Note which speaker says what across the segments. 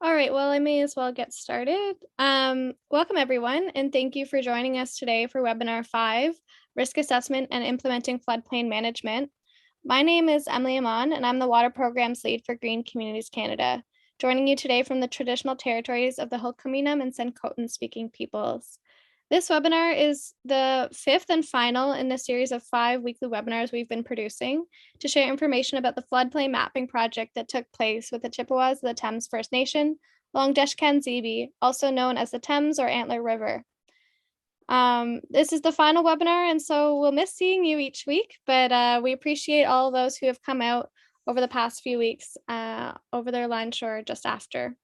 Speaker 1: All right, well, I may as well get started. Welcome, everyone, and thank you for joining us today for Webinar 5, Risk Assessment and Implementing Floodplain Management. My name is Emily Amon, and I'm the Water Programs Lead for Green Communities Canada, joining you today from the traditional territories of the Hul'qumi'num and Senkotan-speaking peoples. This webinar is the fifth and final in the series of 5 weekly webinars we've been producing to share information about the floodplain mapping project that took place with the Chippewas of the Thames First Nation along Deshkan-Zibi, also known as the Thames or Antler River. This is the final webinar, and so we'll miss seeing you each week, but we appreciate all of those who have come out over the past few weeks over their line shore just after.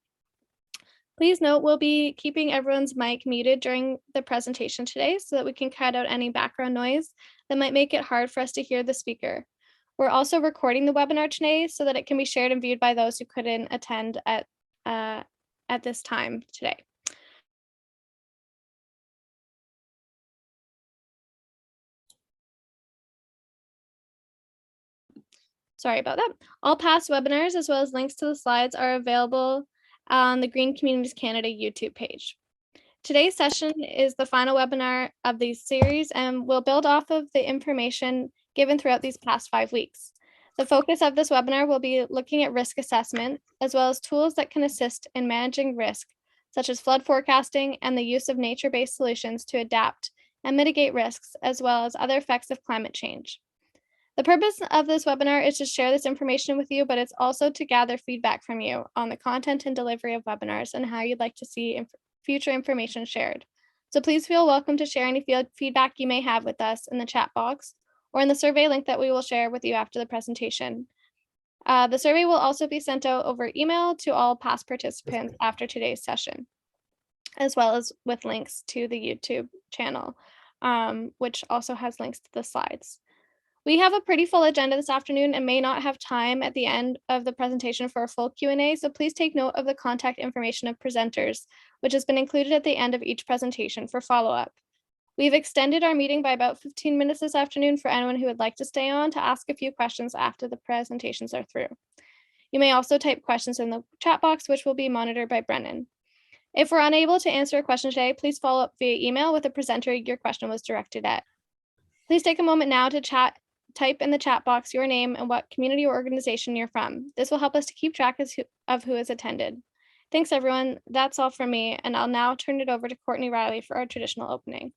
Speaker 1: Please note we'll be keeping everyone's mic muted during the presentation today so that we can cut out any background noise that might make it hard for us to hear the speaker. We're also recording the webinar today so that it can be shared and viewed by those who couldn't attend at this time today. Sorry about that. All past webinars, as well as links to the slides, are available on the Green Communities Canada YouTube page. Today's session is the final webinar of the series and will build off of the information given throughout these past 5 weeks. The focus of this webinar will be looking at risk assessment, as well as tools that can assist in managing risk, such as flood forecasting and the use of nature-based solutions to adapt and mitigate risks, as well as other effects of climate change. The purpose of this webinar is to share this information with you, but it's also to gather feedback from you on the content and delivery of webinars and how you'd like to see future information shared. So please feel welcome to share any feedback you may have with us in the chat box or in the survey link that we will share with you after the presentation. The survey will also be sent out over email to all past participants after today's session, as well as with links to the YouTube channel, which also has links to the slides. We have a pretty full agenda this afternoon and may not have time at the end of the presentation for a full Q&A, so please take note of the contact information of presenters, which has been included at the end of each presentation for follow-up. We've extended our meeting by about 15 minutes this afternoon for anyone who would like to stay on to ask a few questions after the presentations are through. You may also type questions in the chat box, which will be monitored by Brennan. If we're unable to answer a question today, please follow up via email with the presenter your question was directed at. Please take a moment now to type in the chat box your name and what community or organization you're from. This will help us to keep track of who has attended. Thanks, everyone. That's all from me, and I'll now turn it over to Courtney Riley for our traditional opening.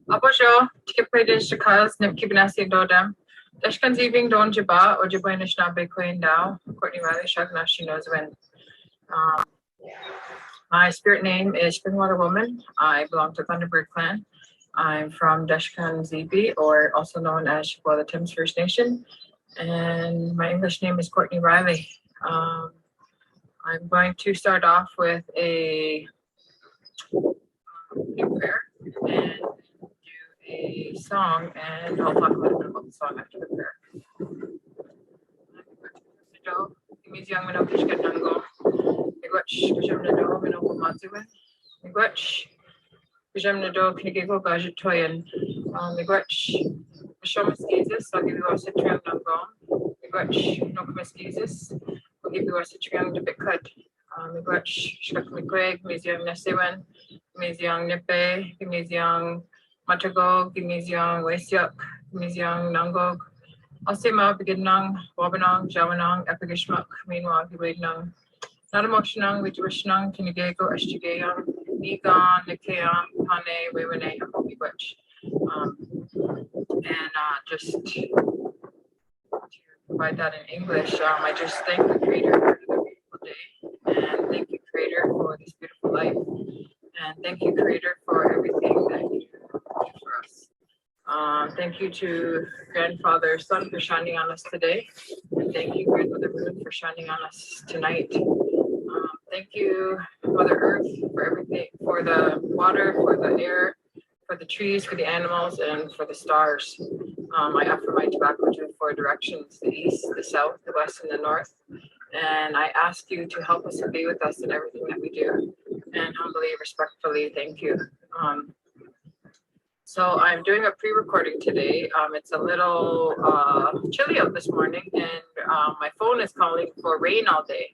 Speaker 2: Apojo, Preparedness Chicago's Nipkibanasi Dodam. Deshkan-Zibi Don Jiba, or Jibainish Nabe Queen Dow, Courtney Riley Shagna, she knows when. My spirit name is Springwater Woman. I belong to Thunderbird Clan. I'm from Deshkan-Zibi, or also known as Chippewas, the Thames First Nation. And my English name is Courtney Riley. I'm going to start off with a prayer and a song, and I'll talk a little bit about the song after the prayer. Young Mino Kishkat Nango, Migwatch, Bijam Nado, Mino Maziwin, Migwatch, Bijam Nado, Knigigo Gajatoyan, Migwatch, Shomaskizis, I'll give you our Citrium Nango, Migwatch, Nokomaskizis, I'll give you our Citrium to Bicut, Migwatch, Shakmiqueg, Miziang Nesiwan, Miziang Nipe, Miziang Matago, Gimiziang Wasiak, Gimiziang Nangog, Asima Biginang, Wabanang, Jawanang, Epigishmak, meanwhile, Giwagnang, Nadamokshanang, Wituishnang, Kinigego, Eshtigayang, Nigan, Nikayam, Pane, Wewene, Akogiwich. And just to provide that in English, I just thank the Creator for the beautiful day, and thank you, Creator, for this beautiful life, and thank you, Creator, for everything that you do for us. Thank you to Grandfather Sun for shining on us today. And thank you, Grandmother Moon, for shining on us tonight. Thank you, Mother Earth, for everything, for the water, for the air, for the trees, for the animals, and for the stars. I offer my tobacco to the 4 directions, the east, the south, the west, and the north. And I ask you to help us and be with us in everything that we do. And humbly, respectfully, thank you. So I'm doing a pre-recording today. It's a little chilly out this morning, and my phone is calling for rain all day.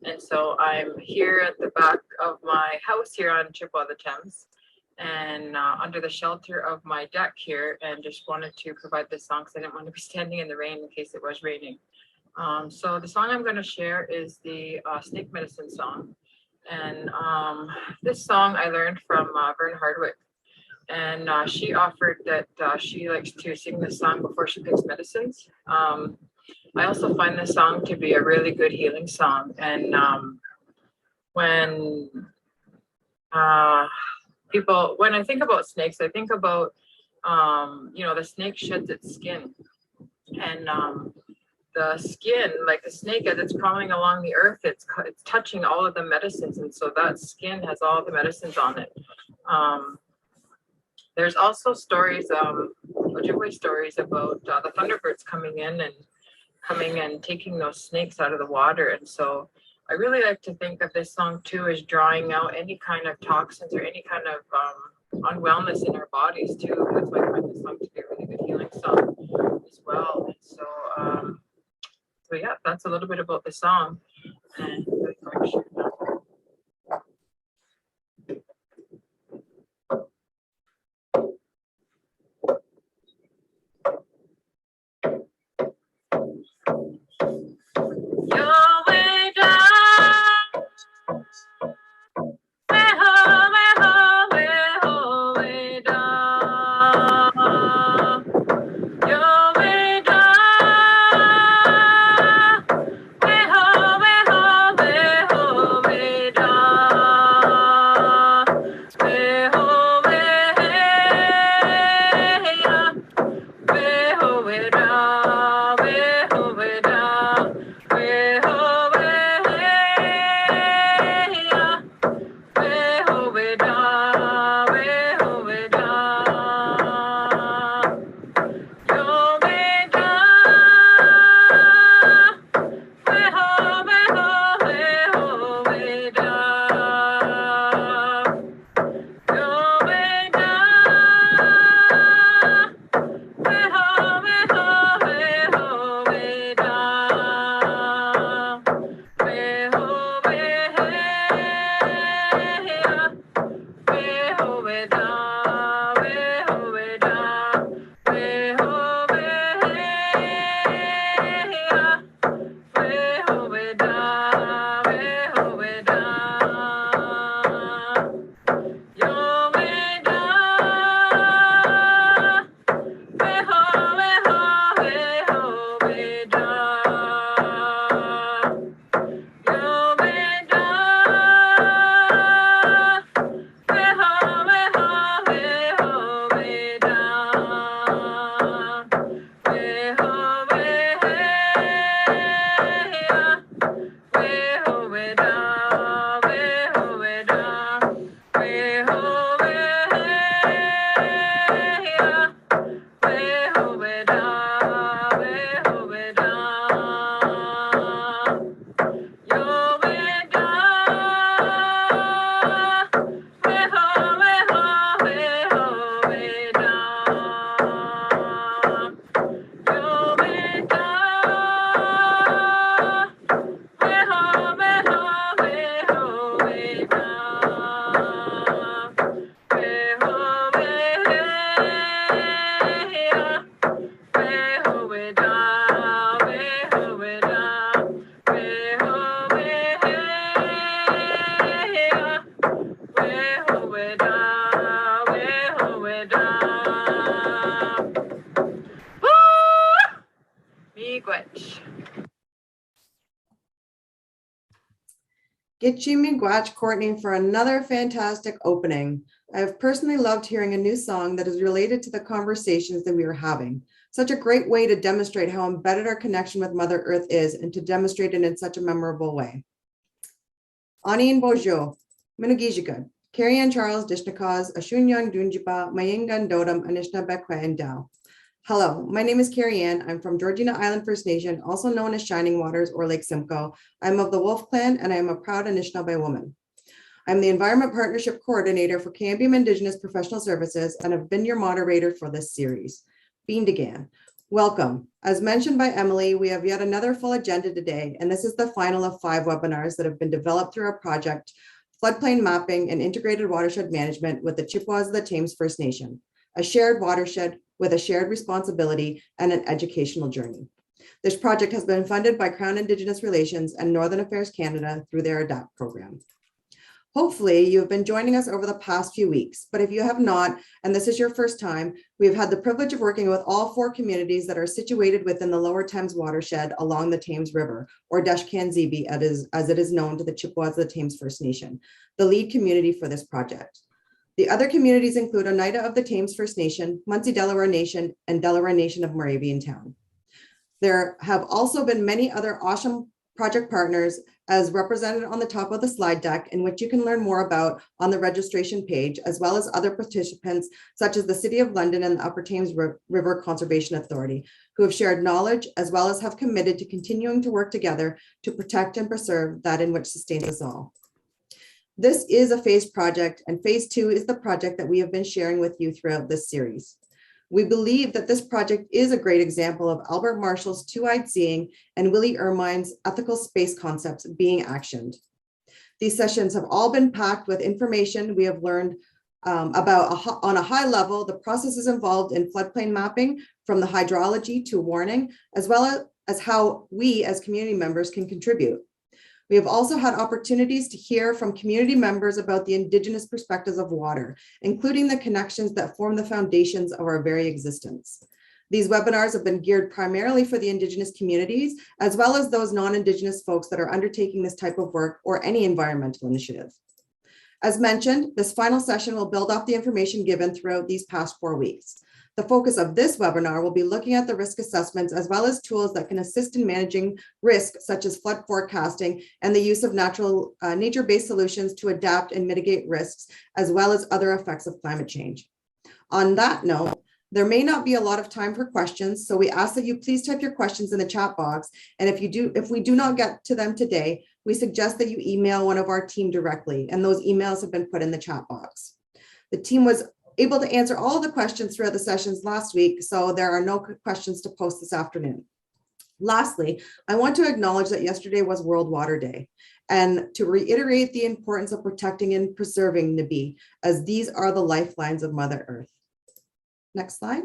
Speaker 2: And so I'm here at the back of my house here on Chippewa, the Thames, and under the shelter of my deck here, and just wanted to provide this song because I didn't want to be standing in the rain in case it was raining. So the song I'm going to share is the snake medicine song. And this song I learned from Vern Hardwick. And she offered that she likes to sing this song before she takes medicines. I also find this song to be a really good healing song. And when when I think about snakes, I think about, the snake sheds its skin. And the skin, like the snake, as it's crawling along the earth, it's touching all of the medicines. And so that skin has all the medicines on it. There's also stories, Ojibwe stories about the thunderbirds coming and taking those snakes out of the water. And so I really like to think of this song too as drawing out any kind of toxins or any kind of unwellness in our bodies too. That's why I find this song to be a really good healing song as well. And so, yeah, that's a little bit about the song. And really going to share that.
Speaker 3: Gitchi Miigwech, Courtney, for another fantastic opening. I have personally loved hearing a new song that is related to the conversations that we are having. Such a great way to demonstrate how embedded our connection with Mother Earth is and to demonstrate it in such a memorable way. Anin Bojo, Minugijika, Carrie Ann Charles, Dishnakaz, Ashunyan Dunjipa, Mayengan Dodam, Anishna Bekwe, and Dow. Hello, my name is Carrie Ann. I'm from Georgina Island First Nation, also known as Shining Waters or Lake Simcoe. I'm of the Wolf Clan and I am a proud Anishinaabe woman. I'm the Environment Partnership Coordinator for Cambium Indigenous Professional Services and have been your moderator for this series. Bean welcome. As mentioned by Emily, we have yet another full agenda today, and this is the final of 5 webinars that have been developed through our project, Floodplain Mapping and Integrated Watershed Management with the Chippewas of the Thames First Nation, a shared watershed with a shared responsibility and an educational journey. This project has been funded by Crown Indigenous Relations and Northern Affairs Canada through their ADAPT program. Hopefully you have been joining us over the past few weeks, but if you have not, and this is your first time, we have had the privilege of working with all 4 communities that are situated within the Lower Thames watershed along the Thames River, or Deshkanzibi as it is known to the Chippewas of the Thames First Nation, the lead community for this project. The other communities include Oneida of the Thames First Nation, Munsee Delaware Nation, and Delaware Nation of Moravian Town. There have also been many other awesome project partners as represented on the top of the slide deck, in which you can learn more about on the registration page, as well as other participants such as the City of London and the Upper Thames River Conservation Authority, who have shared knowledge as well as have committed to continuing to work together to protect and preserve that in which sustains us all. This is a phased project, and phase 2 is the project that we have been sharing with you throughout this series. We believe that this project is a great example of Albert Marshall's two-eyed seeing and Willie Ermine's ethical space concepts being actioned. These sessions have all been packed with information we have learned about on a high level, the processes involved in floodplain mapping, from the hydrology to warning, as well as how we as community members can contribute. We have also had opportunities to hear from community members about the Indigenous perspectives of water, including the connections that form the foundations of our very existence. These webinars have been geared primarily for the Indigenous communities, as well as those non-Indigenous folks that are undertaking this type of work or any environmental initiative. As mentioned, this final session will build off the information given throughout these past 4 weeks. The focus of this webinar will be looking at the risk assessments as well as tools that can assist in managing risk, such as flood forecasting and the use of nature-based solutions to adapt and mitigate risks, as well as other effects of climate change. On that note, there may not be a lot of time for questions, so we ask that you please type your questions in the chat box. And if we do not get to them today, we suggest that you email one of our team directly, and those emails have been put in the chat box. The team was able to answer all of the questions throughout the sessions last week, so there are no questions to post this afternoon. Lastly, I want to acknowledge that yesterday was World Water Day, and to reiterate the importance of protecting and preserving Nabi, as these are the lifelines of Mother Earth. Next slide.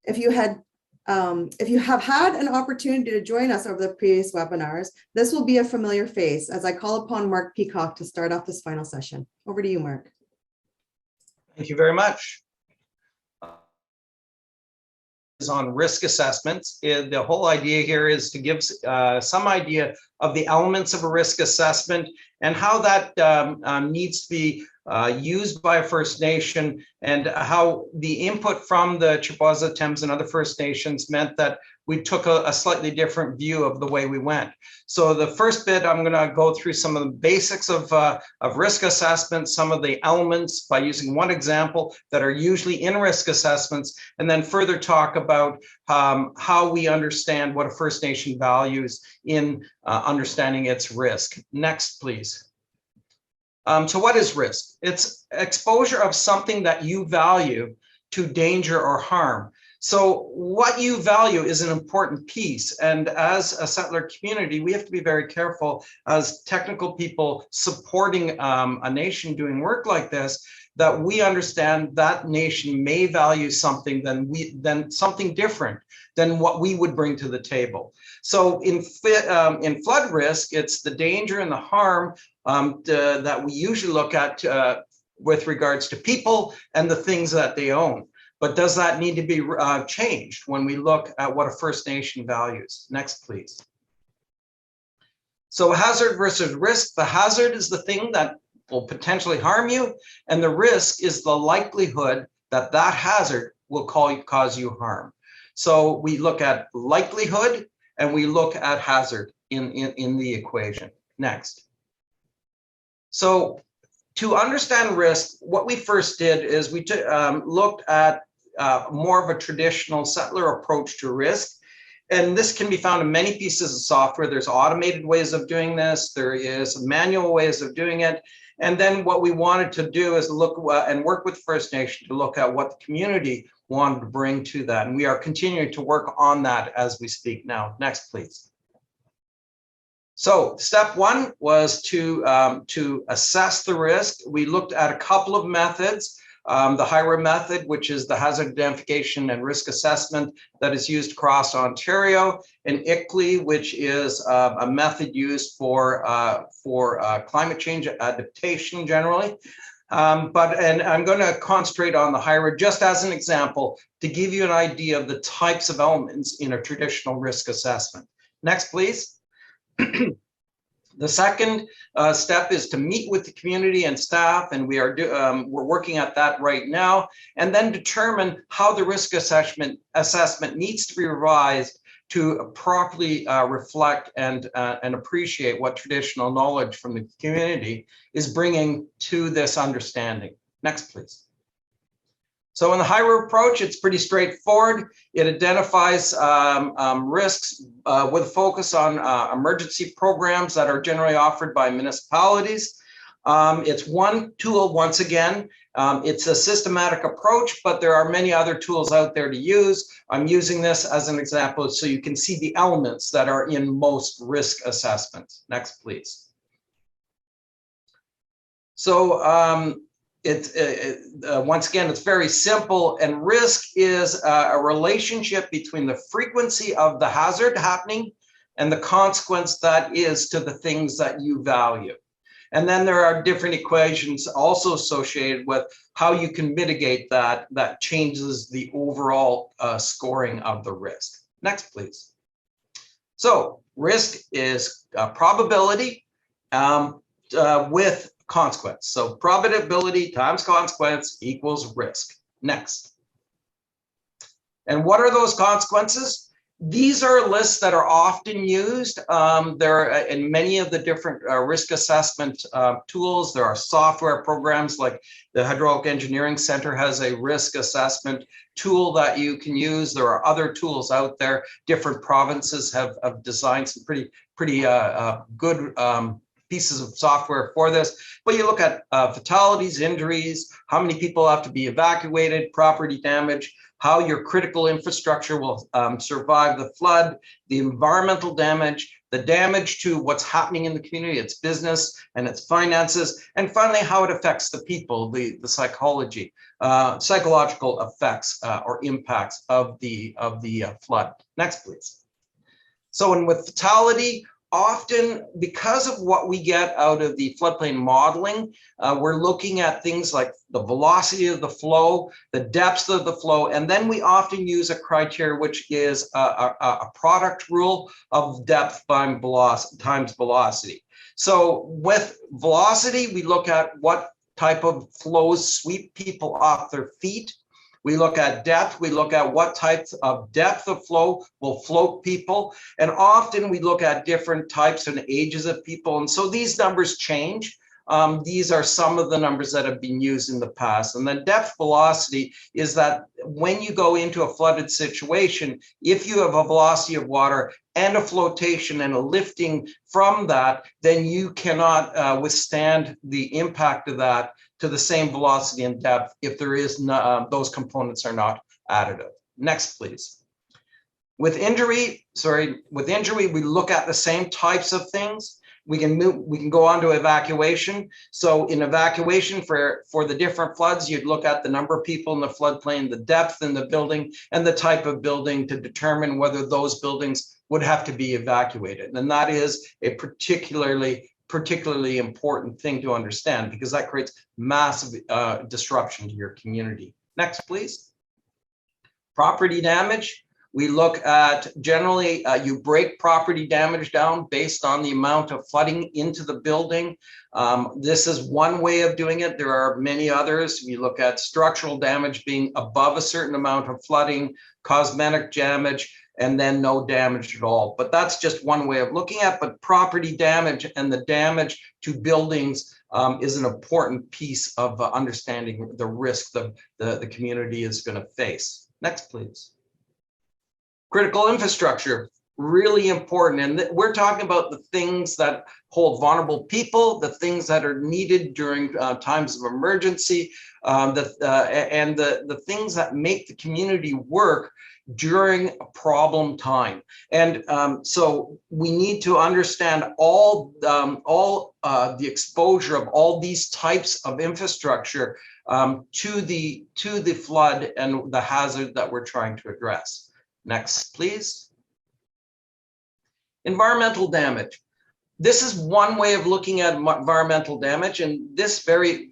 Speaker 3: If you have had an opportunity to join us over the previous webinars, this will be a familiar face as I call upon Mark Peacock to start off this final session. Over to you, Mark.
Speaker 4: Thank you very much. Is on risk assessments. The whole idea here is to give some idea of the elements of a risk assessment and how that needs to be used by a First Nation, and how the input from the Chippewas of the Thames and other First Nations meant that we took a slightly different view of the way we went. So the first bit, I'm going to go through some of the basics of risk assessment, some of the elements by using one example that are usually in risk assessments, and then further talk about how we understand what a First Nation values in understanding its risk. Next, please. So what is risk? It's exposure of something that you value to danger or harm. So what you value is an important piece. And as a settler community, we have to be very careful as technical people supporting a nation doing work like this, that we understand that nation may value something than something different than what we would bring to the table. So in flood risk, it's the danger and the harm that we usually look at with regards to people and the things that they own. But does that need to be changed when we look at what a First Nation values? Next, please. So hazard versus risk. The hazard is the thing that will potentially harm you, and the risk is the likelihood that that hazard will cause you harm. So we look at likelihood and we look at hazard in the equation. Next. So to understand risk, what we first did is we looked at more of a traditional settler approach to risk. And this can be found in many pieces of software. There's automated ways of doing this. There is manual ways of doing it. And then what we wanted to do is look and work with First Nation to look at what the community wanted to bring to that. And we are continuing to work on that as we speak now. Next, please. So step one was to assess the risk. We looked at a couple of methods. The HIRA method, which is the hazard identification and risk assessment that is used across Ontario, and ICLEI, which is a method used for climate change adaptation generally. And I'm going to concentrate on the HIRA just as an example to give you an idea of the types of elements in a traditional risk assessment. Next, please. The second step is to meet with the community and staff, and we're working at that right now, and then determine how the risk assessment needs to be revised to properly reflect and appreciate what traditional knowledge from the community is bringing to this understanding. Next, please. So in the HIRA approach, it's pretty straightforward. It identifies risks with a focus on emergency programs that are generally offered by municipalities. It's one tool, once again. It's a systematic approach, but there are many other tools out there to use. I'm using this as an example so you can see the elements that are in most risk assessments. Next, please. So once again, it's very simple, and risk is a relationship between the frequency of the hazard happening and the consequence that is to the things that you value. And then there are different equations also associated with how you can mitigate that changes the overall scoring of the risk. Next, please. So risk is probability with consequence. So probability times consequence equals risk. Next. And what are those consequences? These are lists that are often used. There are in many of the different risk assessment tools. There are software programs like the Hydraulic Engineering Center has a risk assessment tool that you can use. There are other tools out there. Different provinces have designed some pretty good pieces of software for this, but you look at fatalities, injuries, how many people have to be evacuated, property damage, how your critical infrastructure will survive the flood, the environmental damage, the damage to what's happening in the community, its business and its finances, and finally, how it affects the people, the psychological effects or impacts of the flood. Next, please. So, with fatality, often, because of what we get out of the floodplain modeling, we're looking at things like the velocity of the flow, the depth of the flow, and then we often use a criteria which is a product rule of depth times velocity. So with velocity, we look at what type of flows sweep people off their feet. We look at depth, we look at what types of depth of flow will float people. And often we look at different types and ages of people. And so these numbers change. These are some of the numbers that have been used in the past. And then depth velocity is that when you go into a flooded situation, if you have a velocity of water and a flotation and a lifting from that, then you cannot withstand the impact of that to the same velocity and depth if there is those components are not additive. Next, please. With injury, we look at the same types of things. We can go on to evacuation. So in evacuation for the different floods, you'd look at the number of people in the floodplain, the depth in the building, and the type of building to determine whether those buildings would have to be evacuated. And that is a particularly important thing to understand because that creates massive disruption to your community. Next, please. Property damage. We look at generally, you break property damage down based on the amount of flooding into the building. This is one way of doing it. There are many others. We look at structural damage being above a certain amount of flooding, cosmetic damage, and then no damage at all. But that's just one way of looking at it. But property damage and the damage to buildings is an important piece of understanding the risk the community is going to face. Next, please. Critical infrastructure, really important. And we're talking about the things that hold vulnerable people, the things that are needed during times of emergency, and the things that make the community work during a problem time. And so we need to understand all the exposure of all these types of infrastructure to the flood and the hazard that we're trying to address. Next, please. Environmental damage. This is one way of looking at environmental damage, and this very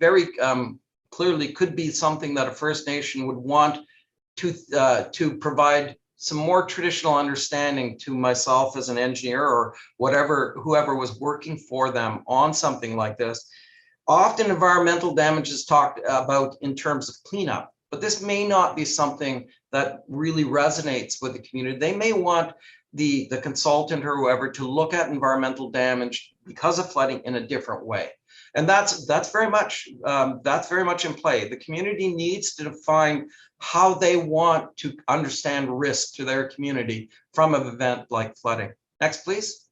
Speaker 4: clearly could be something that a First Nation would want to provide some more traditional understanding to myself as an engineer or whoever was working for them on something like this. Often environmental damage is talked about in terms of cleanup, but this may not be something that really resonates with the community. They may want the consultant or whoever to look at environmental damage because of flooding in a different way. And that's very much in play. The community needs to define how they want to understand risk to their community from an event like flooding. Next, please.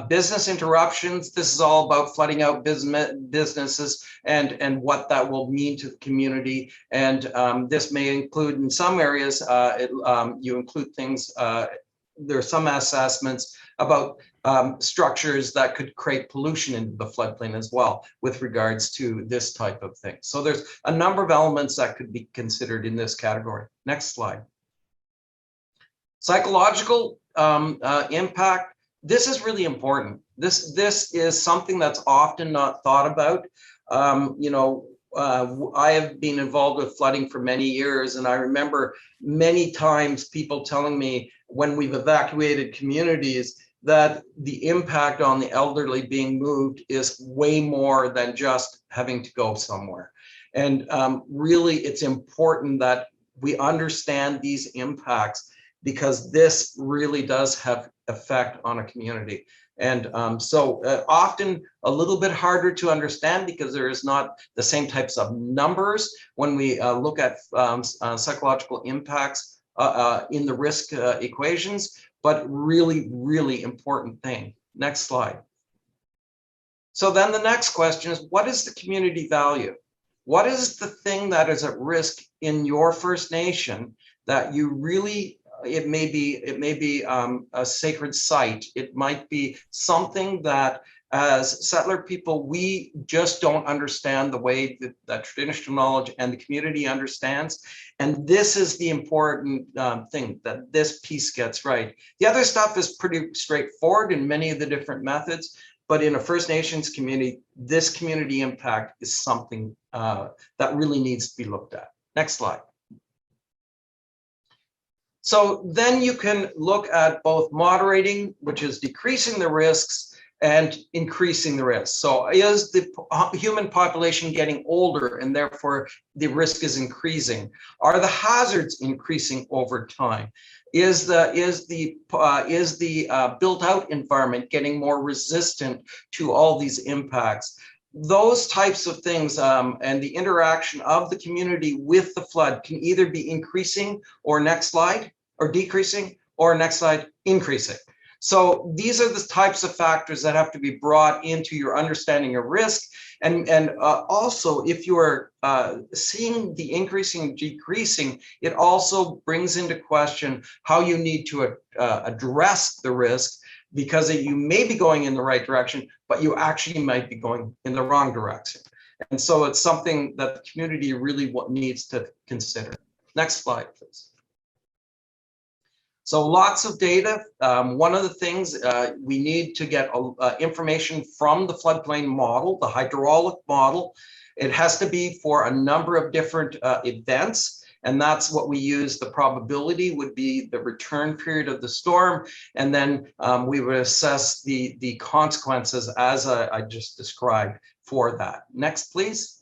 Speaker 4: Business interruptions. This is all about flooding out businesses and what that will mean to the community. And this may include, in some areas, you include things, there are some assessments about structures that could create pollution into the floodplain as well with regards to this type of thing. So there's a number of elements that could be considered in this category. Next slide. Psychological impact. This is really important. This is something that's often not thought about. I have been involved with flooding for many years, and I remember many times people telling me when we've evacuated communities that the impact on the elderly being moved is way more than just having to go somewhere. And really, it's important that we understand these impacts, because this really does have effect on a community. And so often a little bit harder to understand because there is not the same types of numbers when we look at psychological impacts in the risk equations, but really important thing. Next slide. So then the next question is, what is the community value? What is the thing that is at risk in your First Nation that you really, it may be a sacred site. It might be something that as settler people, we just don't understand the way that traditional knowledge and the community understands. And this is the important thing, that this piece gets right. The other stuff is pretty straightforward in many of the different methods, but in a First Nations community, this community impact is something that really needs to be looked at. Next slide. So then you can look at both moderating, which is decreasing the risks, and increasing the risk. So is the human population getting older and therefore the risk is increasing? Are the hazards increasing over time? Is the built out environment getting more resistant to all these impacts? Those types of things and the interaction of the community with the flood can either be increasing, or next slide, or decreasing, or next slide, increasing. So these are the types of factors that have to be brought into your understanding of risk. And also, if you are seeing the increasing, decreasing, it also brings into question how you need to address the risk, because you may be going in the right direction, but you actually might be going in the wrong direction. And so it's something that the community really needs to consider. Next slide, please. So lots of data. One of the things we need to get information from the floodplain model, the hydraulic model. It has to be for a number of different events, and that's what we use. The probability would be the return period of the storm, and then we would assess the consequences as I just described for that. Next, please.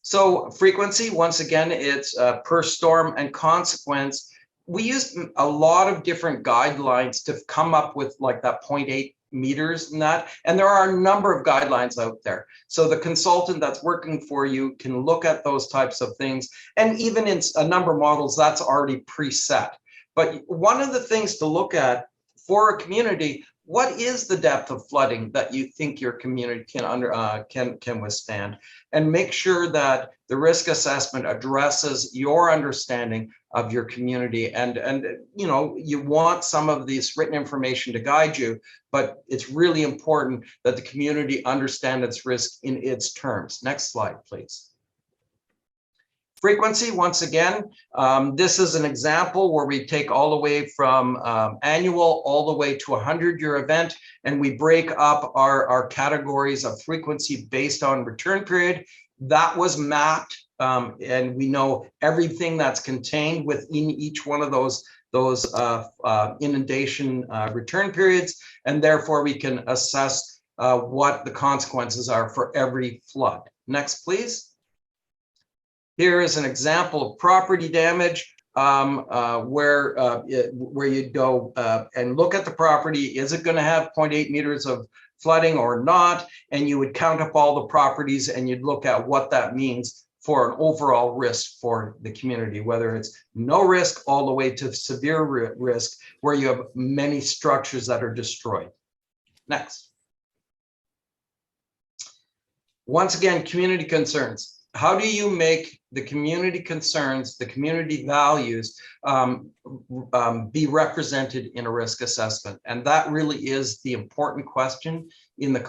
Speaker 4: So frequency, once again, it's per storm and consequence. We used a lot of different guidelines to come up with like that 0.8 meters and that. And there are a number of guidelines out there. So the consultant that's working for you can look at those types of things. And even in a number of models, that's already preset. But one of the things to look at for a community, what is the depth of flooding that you think your community can withstand? And make sure that the risk assessment addresses your understanding of your community. And you know, you want some of this written information to guide you, but it's really important that the community understand its risk in its terms. Next slide, please. Frequency, once again, this is an example where we take all the way from annual all the way to a 100-year event, and we break up our categories of frequency based on return period. That was mapped, and we know everything that's contained within each one of those inundation return periods, and therefore we can assess what the consequences are for every flood. Next, please. Here is an example of property damage where you go and look at the property. Is it going to have 0.8 meters of flooding or not? And you would count up all the properties and you'd look at what that means for an overall risk for the community, whether it's no risk all the way to severe risk, where you have many structures that are destroyed. Next. Once again, community concerns. How do you make the community concerns, the community values be represented in a risk assessment? And that really is the important question in the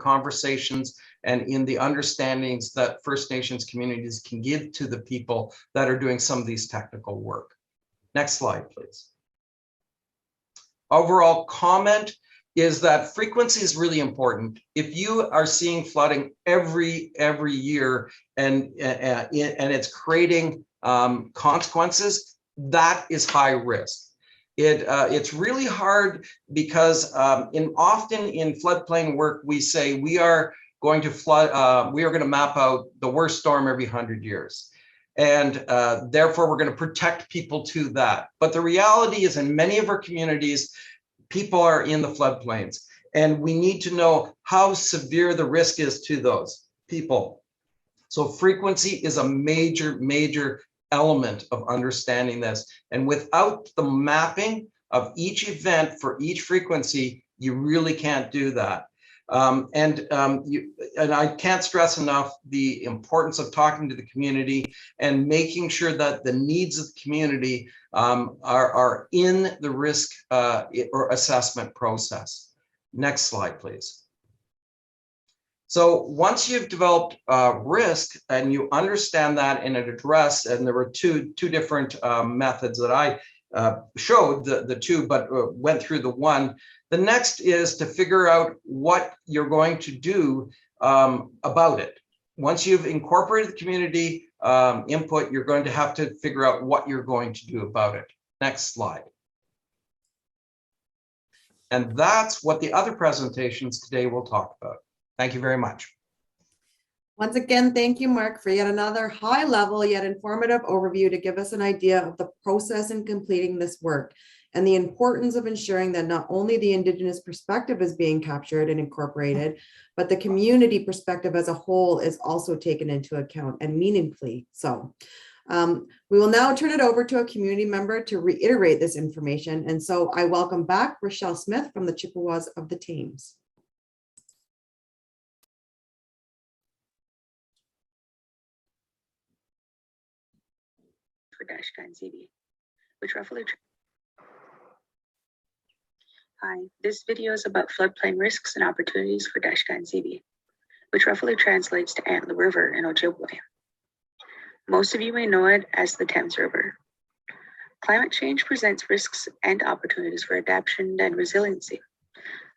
Speaker 4: conversations and in the understandings that First Nations communities can give to the people that are doing some of these technical work. Next slide, please. Overall comment is that frequency is really important. If you are seeing flooding every year and it's creating consequences, that is high risk. It's really hard because often in floodplain work, we say we are going to we are going to map out the worst storm every 100 years. And therefore, we're going to protect people to that. But the reality is in many of our communities, people are in the floodplains, and we need to know how severe the risk is to those people. So frequency is a major element of understanding this. And without the mapping of each event for each frequency, you really can't do that. And I can't stress enough the importance of talking to the community and making sure that the needs of the community are in the risk or assessment process. Next slide, please. So once you've developed risk and you understand that in an address, and there were two different methods that I showed the two, but went through the one. The next is to figure out what you're going to do about it. Once you've incorporated the community input, you're going to have to figure out what you're going to do about it. Next slide. And that's what the other presentations today will talk about. Thank you very much.
Speaker 3: Once again, thank you, Mark, for yet another high-level yet informative overview to give us an idea of the process in completing this work and the importance of ensuring that not only the Indigenous perspective is being captured and incorporated, but the community perspective as a whole is also taken into account, and meaningfully so. We will now turn it over to a community member to reiterate this information. And so I welcome back Rochelle Smith from the Chippewas of the Thames.
Speaker 5: For -ZB, which roughly. Hi, this video is about floodplain risks and opportunities for -ZB, which roughly translates to Antler River in Ojibwe. Most of you may know it as the Thames River. Climate change presents risks and opportunities for adaptation and resiliency,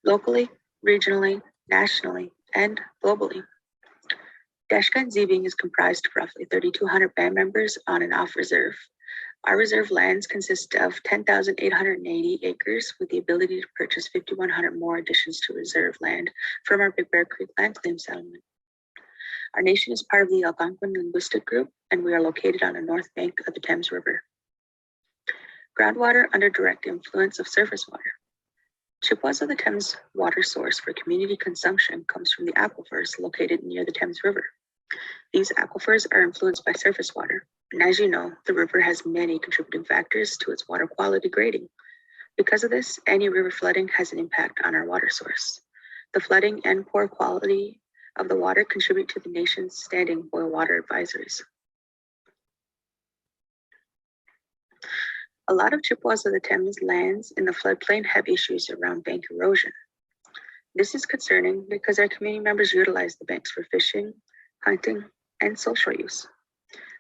Speaker 5: locally, regionally, nationally, and globally. -ZB is comprised of roughly 3,200 band members on and off reserve. Our reserve lands consist of 10,880 acres with the ability to purchase 5,100 more additions to reserve land from our Big Bear Creek land claim settlement. Our nation is part of the Algonquin linguistic group, and we are located on the north bank of the Thames River. Groundwater under direct influence of surface water. Chippewas of the Thames water source for community consumption comes from the aquifers located near the Thames River. These aquifers are influenced by surface water, and as you know, the river has many contributing factors to its water quality grading. Because of this, any river flooding has an impact on our water source. The flooding and poor quality of the water contribute to the nation's standing boil water advisories. A lot of Chippewas of the Thames lands in the floodplain have issues around bank erosion. This is concerning because our community members utilize the banks for fishing, hunting, and social use.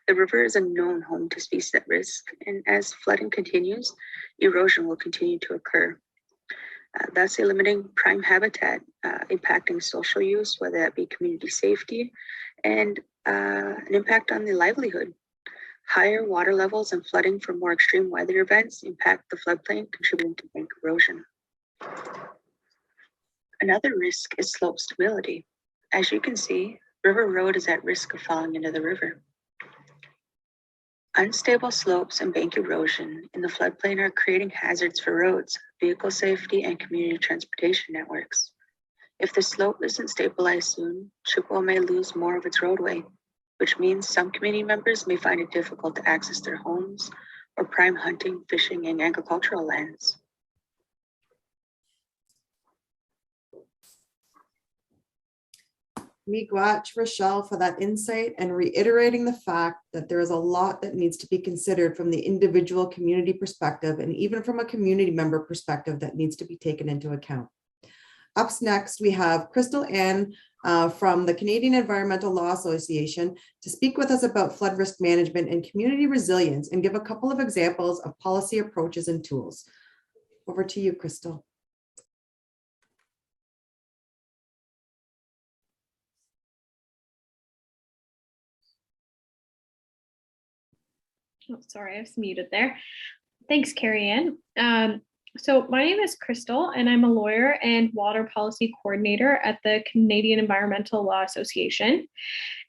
Speaker 5: The river is a known home to species at risk, and as flooding continues, erosion will continue to occur, thus eliminating prime habitat, impacting social use, whether that be community safety, and an impact on the livelihood. Higher water levels and flooding from more extreme weather events impact the floodplain, contributing to bank erosion. Another risk is slope stability. As you can see, River Road is at risk of falling into the river. Unstable slopes and bank erosion in the floodplain are creating hazards for roads, vehicle safety, and community transportation networks. If the slope isn't stabilized soon, Chippewa may lose more of its roadway, which means some community members may find it difficult to access their homes or prime hunting, fishing, and agricultural lands.
Speaker 3: Miigwech, Rochelle, for that insight and reiterating the fact that there is a lot that needs to be considered from the individual community perspective and even from a community member perspective that needs to be taken into account. Up next, we have Crystal Ann from the Canadian Environmental Law Association to speak with us about flood risk management and community resilience and give a couple of examples of policy approaches and tools. Over to you, Crystal.
Speaker 6: Oh, sorry, I was muted there. Thanks, Carrie Ann. So my name is Crystal, and I'm a lawyer and water policy coordinator at the Canadian Environmental Law Association.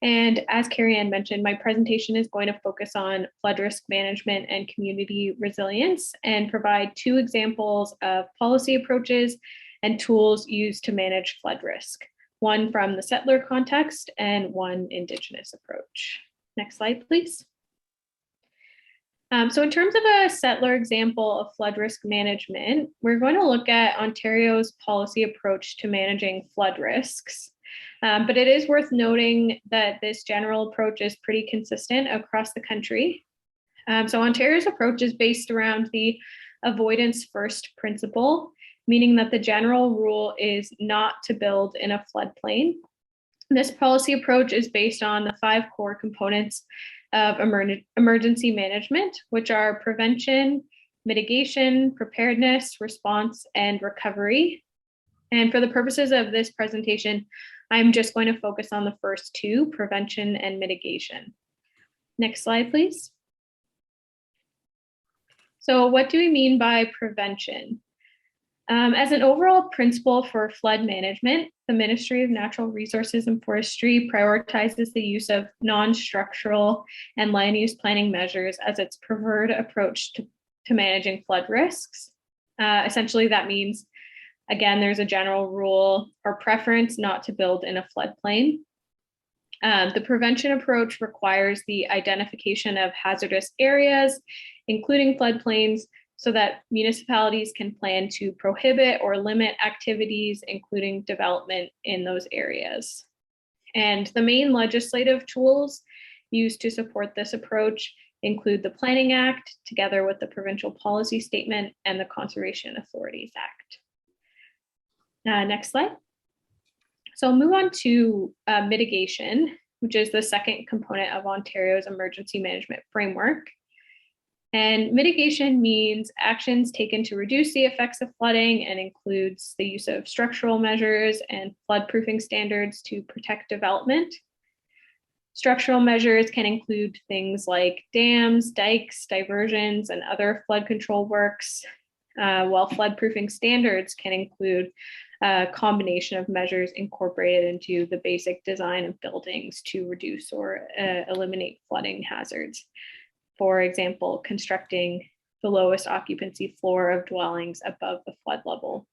Speaker 6: And as Carrie Ann mentioned, my presentation is going to focus on flood risk management and community resilience and provide two examples of policy approaches and tools used to manage flood risk, one from the settler context and one Indigenous approach. Next slide, please. So in terms of a settler example of flood risk management, we're going to look at Ontario's policy approach to managing flood risks. But it is worth noting that this general approach is pretty consistent across the country. So Ontario's approach is based around the avoidance first principle, meaning that the general rule is not to build in a floodplain. This policy approach is based on the 5 core components of emergency management, which are prevention, mitigation, preparedness, response, and recovery. And for the purposes of this presentation, I'm just going to focus on the first two, prevention and mitigation. Next slide, please. So what do we mean by prevention? As an overall principle for flood management, the Ministry of Natural Resources and Forestry prioritizes the use of non-structural and land use planning measures as its preferred approach to managing flood risks. Essentially, that means, again, there's a general rule or preference not to build in a floodplain. The prevention approach requires the identification of hazardous areas, including floodplains, so that municipalities can plan to prohibit or limit activities, including development in those areas. And the main legislative tools used to support this approach include the Planning Act, together with the Provincial Policy Statement and the Conservation Authorities Act. Next slide. So I'll move on to mitigation, which is the second component of Ontario's emergency management framework. And mitigation means actions taken to reduce the effects of flooding and includes the use of structural measures and floodproofing standards to protect development. Structural measures can include things like dams, dikes, diversions, and other flood control works, while floodproofing standards can include a combination of measures incorporated into the basic design of buildings to reduce or eliminate flooding hazards. For example, constructing the lowest occupancy floor of dwellings above the flood level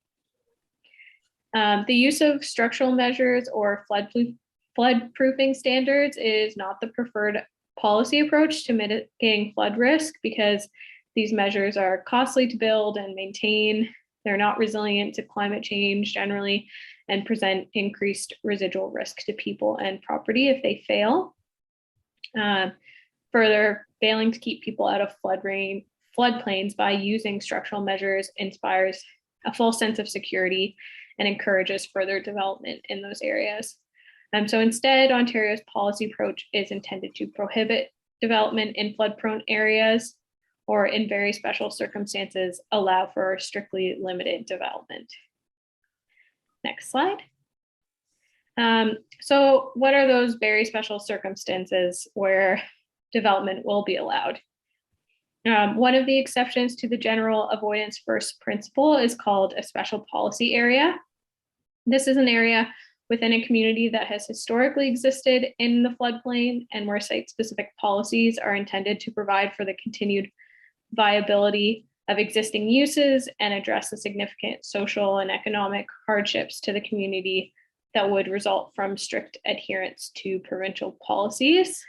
Speaker 6: The use of structural measures or flood-proofing standards is not the preferred policy approach to mitigating flood risk because these measures are costly to build and maintain. They're not resilient to climate change generally and present increased residual risk to people and property if they fail. Further, failing to keep people out of floodplains by using structural measures inspires a false sense of security and encourages further development in those areas. So instead, Ontario's policy approach is intended to prohibit development in flood-prone areas, or in very special circumstances, allow for strictly limited development. Next slide. So what are those very special circumstances where development will be allowed? One of the exceptions to the general avoidance first principle is called a special policy area. This is an area within a community that has historically existed in the floodplain and where site-specific policies are intended to provide for the continued viability of existing uses and address the significant social and economic hardships to the community that would result from strict adherence to provincial policies.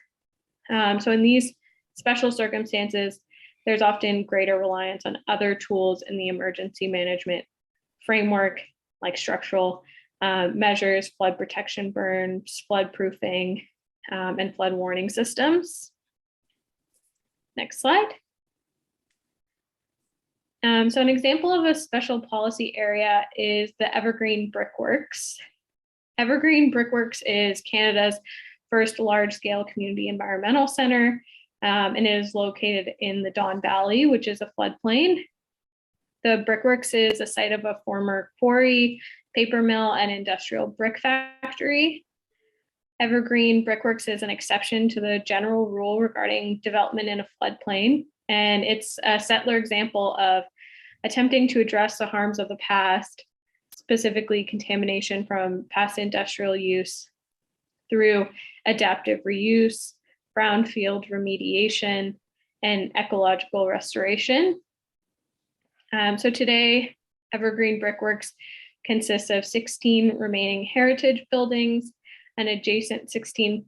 Speaker 6: So in these special circumstances, there's often greater reliance on other tools in the emergency management framework, like structural measures, flood protection berms, flood proofing, and flood warning systems. Next slide. So an example of a special policy area is the Evergreen Brickworks. Evergreen Brickworks is Canada's first large-scale community environmental center, and it is located in the Don Valley, which is a floodplain. The Brickworks is a site of a former quarry, paper mill, and industrial brick factory. Evergreen Brickworks is an exception to the general rule regarding development in a floodplain, and it's a settler example of attempting to address the harms of the past, specifically contamination from past industrial use, through adaptive reuse, brownfield remediation, and ecological restoration. So today, Evergreen Brickworks consists of 16 remaining heritage buildings and adjacent 16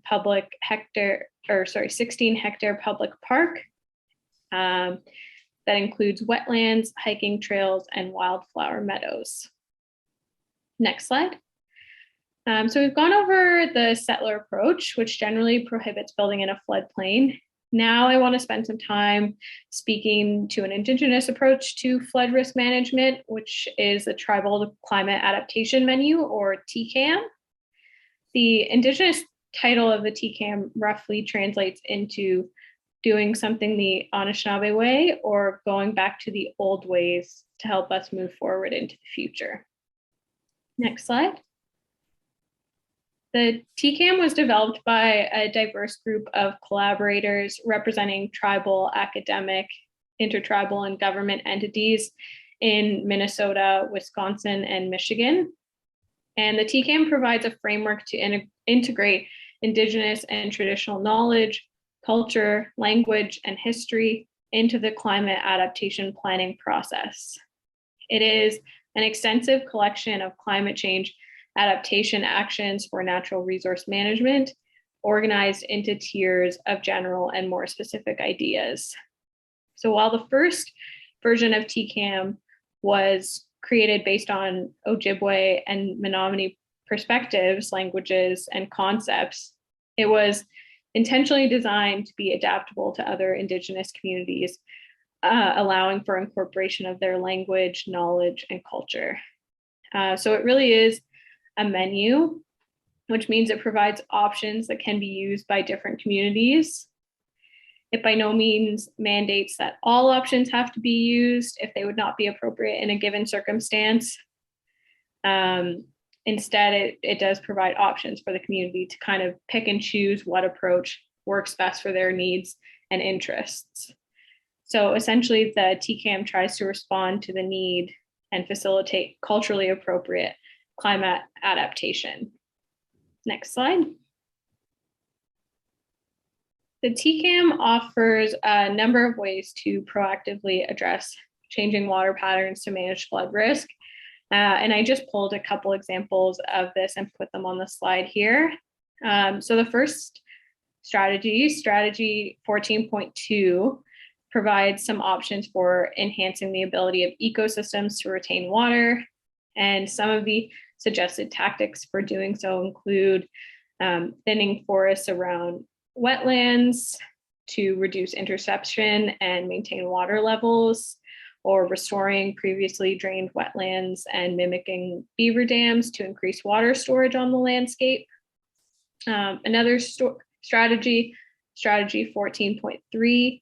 Speaker 6: hectare public park that includes wetlands, hiking trails, and wildflower meadows. Next slide. So we've gone over the settler approach, which generally prohibits building in a floodplain. Now I want to spend some time speaking to an Indigenous approach to flood risk management, which is the Tribal Climate Adaptation Menu, or TCAM. The Indigenous title of the TCAM roughly translates into doing something the Anishinaabe way, or going back to the old ways to help us move forward into the future. Next slide. The TCAM was developed by a diverse group of collaborators representing tribal, academic, intertribal, and government entities in Minnesota, Wisconsin, and Michigan. And the TCAM provides a framework to integrate Indigenous and traditional knowledge, culture, language, and history into the climate adaptation planning process. It is an extensive collection of climate change adaptation actions for natural resource management, organized into tiers of general and more specific ideas. So while the first version of TCAM was created based on Ojibwe and Menominee perspectives, languages, and concepts, it was intentionally designed to be adaptable to other Indigenous communities, allowing for incorporation of their language, knowledge, and culture. So it really is a menu, which means it provides options that can be used by different communities. It by no means mandates that all options have to be used if they would not be appropriate in a given circumstance. Instead, it does provide options for the community to kind of pick and choose what approach works best for their needs and interests. So essentially, the TCAM tries to respond to the need and facilitate culturally appropriate climate adaptation. Next slide. The TCAM offers a number of ways to proactively address changing water patterns to manage flood risk. And I just pulled a couple examples of this and put them on the slide here. So the first strategy 14.2, provides some options for enhancing the ability of ecosystems to retain water. And some of the suggested tactics for doing so include thinning forests around wetlands to reduce interception and maintain water levels, or restoring previously drained wetlands and mimicking beaver dams to increase water storage on the landscape. Another strategy 14.3,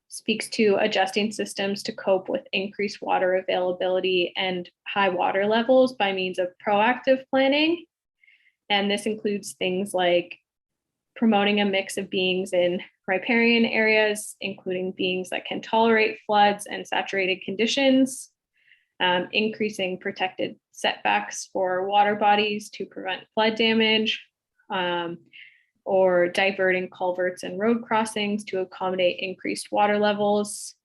Speaker 6: speaks to adjusting systems to cope with increased water availability and high water levels by means of proactive planning. And this includes things like promoting a mix of beings in riparian areas, including beings that can tolerate floods and saturated conditions, increasing protected setbacks for water bodies to prevent flood damage, or diverting culverts and road crossings to accommodate increased water levels.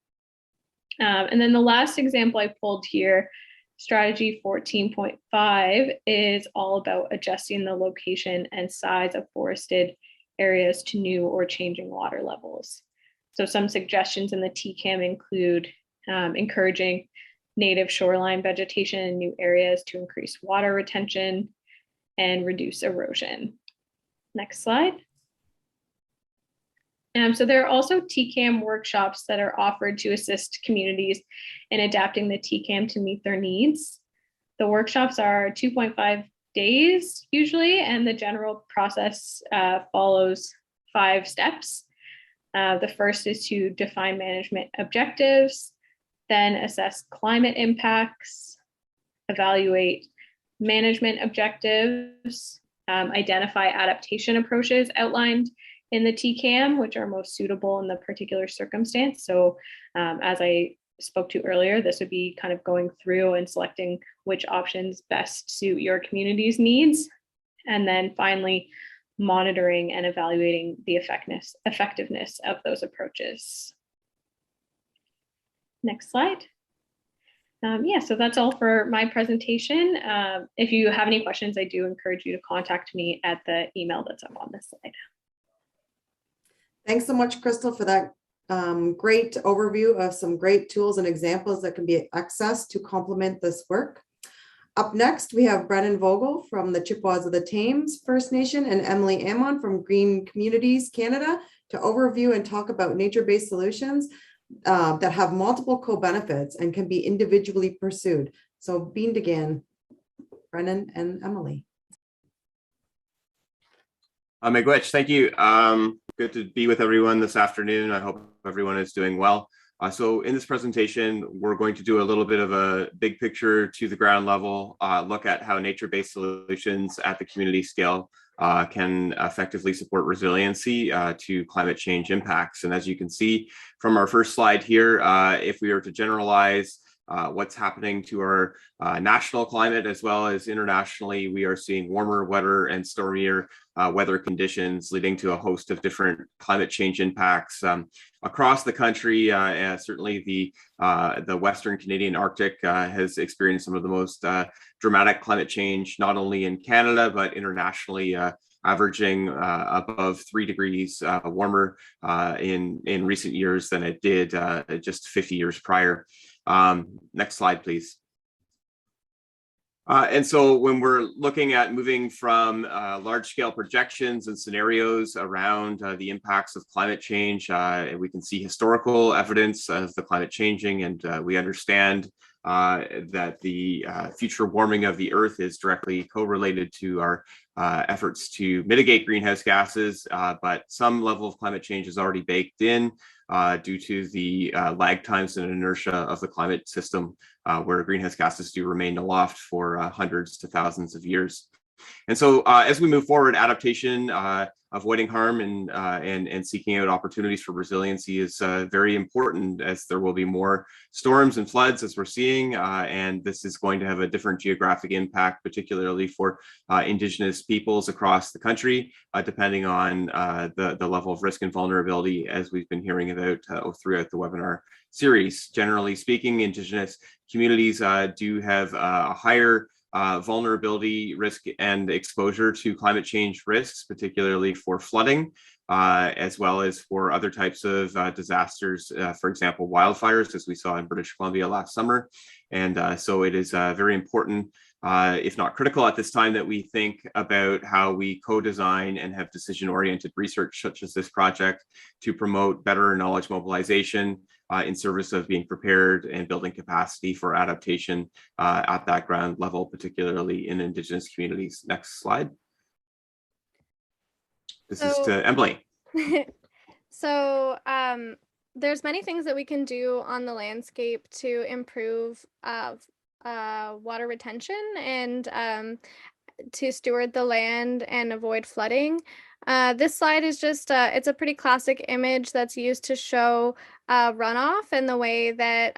Speaker 6: And then the last example I pulled here, strategy 14.5, is all about adjusting the location and size of forested areas to new or changing water levels. So some suggestions in the TCAM include encouraging native shoreline vegetation in new areas to increase water retention and reduce erosion. Next slide. So there are also TCAM workshops that are offered to assist communities in adapting the TCAM to meet their needs. The workshops are 2.5 days usually, and the general process follows 5 steps. The first is to define management objectives, then assess climate impacts, evaluate management objectives, identify adaptation approaches outlined in the TCAM, which are most suitable in the particular circumstance. So as I spoke to earlier, this would be kind of going through and selecting which options best suit your community's needs. And then finally, monitoring and evaluating the effectiveness of those approaches. Next slide. Yeah, so that's all for my presentation. If you have any questions, I do encourage you to contact me at the email that's up on this slide.
Speaker 3: Thanks so much, Crystal, for that great overview of some great tools and examples that can be accessed to complement this work. Up next, we have Brennan Vogel from the Chippewas of the Thames First Nation and Emily Ammon from Green Communities Canada to overview and talk about nature-based solutions that have multiple co-benefits and can be individually pursued. So being again, Brennan and Emily.
Speaker 7: Miigwech, thank you. Good to be with everyone this afternoon. I hope everyone is doing well. So in this presentation, we're going to do a little bit of a big picture to the ground level, look at how nature-based solutions at the community scale can effectively support resiliency to climate change impacts. And as you can see from our first slide here, if we were to generalize what's happening to our national climate as well as internationally, we are seeing warmer, wetter, and stormier weather conditions leading to a host of different climate change impacts across the country. Certainly the Western Canadian Arctic has experienced some of the most dramatic climate change, not only in Canada, but internationally, averaging above 3 degrees warmer in recent years than it did just 50 years prior. Next slide, please. And so when we're looking at moving from large-scale projections and scenarios around the impacts of climate change, we can see historical evidence of the climate changing, and we understand that the future warming of the Earth is directly correlated to our efforts to mitigate greenhouse gases, but some level of climate change is already baked in due to the lag times and inertia of the climate system, where greenhouse gases do remain aloft for hundreds to thousands of years. And so as we move forward, adaptation avoiding harm and seeking out opportunities for resiliency is very important, as there will be more storms and floods as we're seeing, and this is going to have a different geographic impact, particularly for Indigenous peoples across the country, depending on the level of risk and vulnerability, as we've been hearing about throughout the webinar series. Generally speaking, Indigenous communities do have a higher vulnerability, risk, and exposure to climate change risks, particularly for flooding, as well as for other types of disasters, for example, wildfires, as we saw in British Columbia last summer. And so it is very important, if not critical at this time, that we think about how we co-design and have decision-oriented research such as this project to promote better knowledge mobilization in service of being prepared and building capacity for adaptation at that ground level, particularly in Indigenous communities. Next slide. This is to Emily.
Speaker 1: So there's many things that we can do on the landscape to improve water retention and to steward the land and avoid flooding. This slide is just, it's a pretty classic image that's used to show runoff and the way that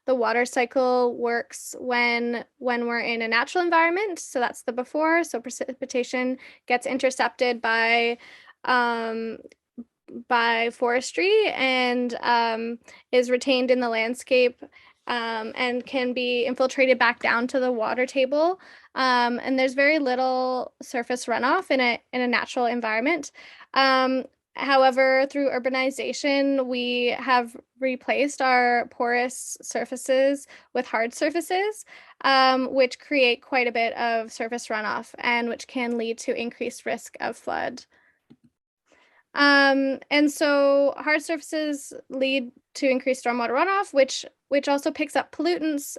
Speaker 1: the water cycle works when we're in a natural environment. So that's the before. So precipitation gets intercepted by forestry and is retained in the landscape and can be infiltrated back down to the water table. And there's very little surface runoff in a natural environment. However, through urbanization, we have replaced our porous surfaces with hard surfaces, which create quite a bit of surface runoff and which can lead to increased risk of flood. And so hard surfaces lead to increased stormwater runoff, which also picks up pollutants,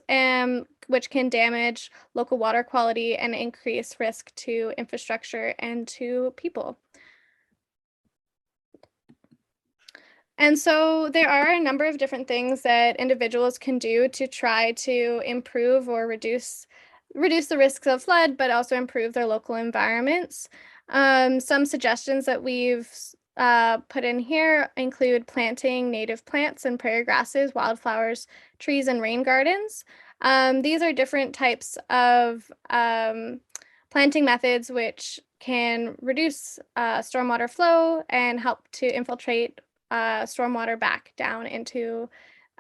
Speaker 1: which can damage local water quality and increase risk to infrastructure and to people. And so there are a number of different things that individuals can do to try to improve or reduce the risks of flood, but also improve their local environments. Some suggestions that we've put in here include planting native plants and prairie grasses, wildflowers, trees, and rain gardens. These are different types of planting methods which can reduce stormwater flow and help to infiltrate stormwater back down into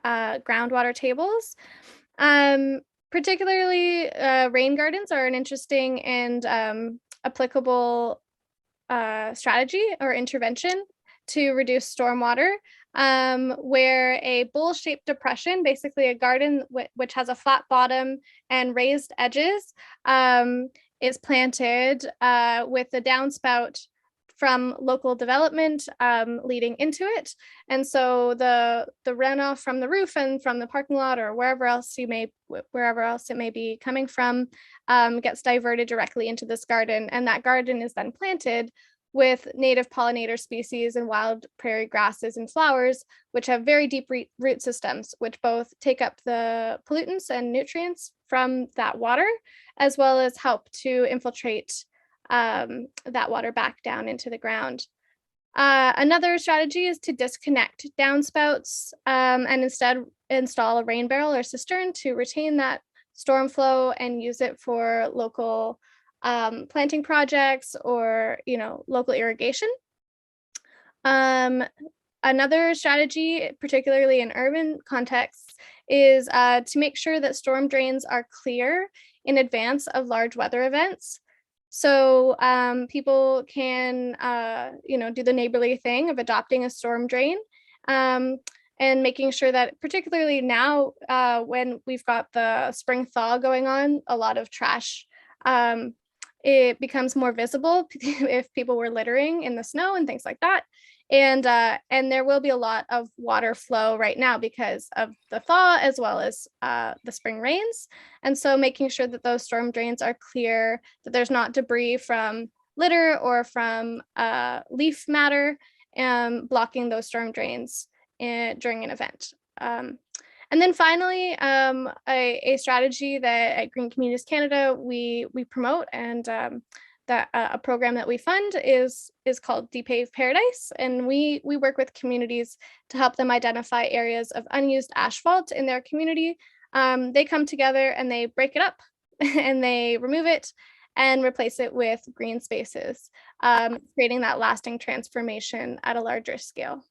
Speaker 1: groundwater tables. Particularly, rain gardens are an interesting and applicable strategy or intervention to reduce stormwater, where a bowl-shaped depression, basically a garden which has a flat bottom and raised edges, is planted with a downspout from local development leading into it. And so the runoff from the roof and from the parking lot or wherever else it may be coming from gets diverted directly into this garden. And that garden is then planted with native pollinator species and wild prairie grasses and flowers, which have very deep root systems, which both take up the pollutants and nutrients from that water, as well as help to infiltrate that water back down into the ground. Another strategy is to disconnect downspouts and instead install a rain barrel or cistern to retain that storm flow and use it for local planting projects or local irrigation. Another strategy, particularly in urban contexts, is to make sure that storm drains are clear in advance of large weather events. So people can, do the neighborly thing of adopting a storm drain and making sure that, particularly now when we've got the spring thaw going on, a lot of trash, it becomes more visible if people were littering in the snow and things like that. And there will be a lot of water flow right now because of the thaw as well as the spring rains. And so making sure that those storm drains are clear, that there's not debris from litter or from leaf matter blocking those storm drains during an event. And then finally, a strategy that at Green Communities Canada we promote and that a program that we fund is called Depave Paradise, and we work with communities to help them identify areas of unused asphalt in their community. They come together and they break it up and they remove it and replace it with green spaces, creating that lasting transformation at a larger scale.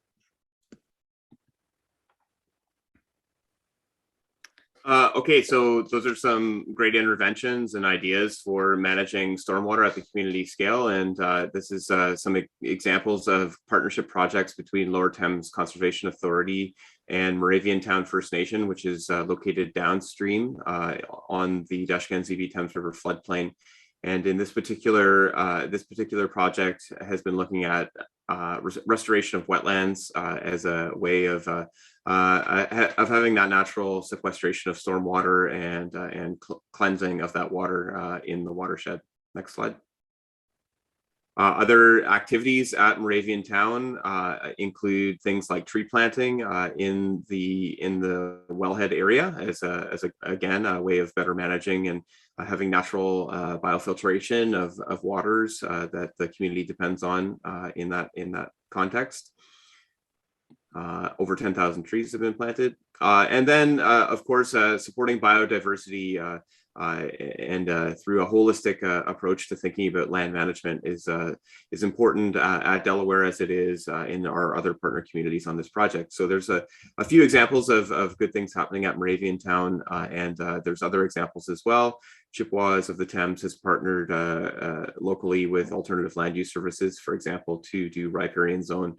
Speaker 7: Okay, so those are some great interventions and ideas for managing stormwater at the community scale. And this is some examples of partnership projects between Lower Thames Conservation Authority and Moravian Town First Nation, which is located downstream on the Dashkan-Zibi Thames River floodplain. And in this particular project has been looking at restoration of wetlands as a way of having that natural sequestration of stormwater and cleansing of that water in the watershed. Next slide. Other activities at Moravian Town include things like tree planting in the wellhead area as again a way of better managing and having natural biofiltration of waters that the community depends on in that context. Over 10,000 trees have been planted, and then of course supporting biodiversity. And through a holistic approach to thinking about land management is important at Delaware as it is in our other partner communities on this project. So there's a few examples of good things happening at Moravian Town, and there's other examples as well. Chippewas of the Thames has partnered locally with alternative land use services, for example, to do riparian zone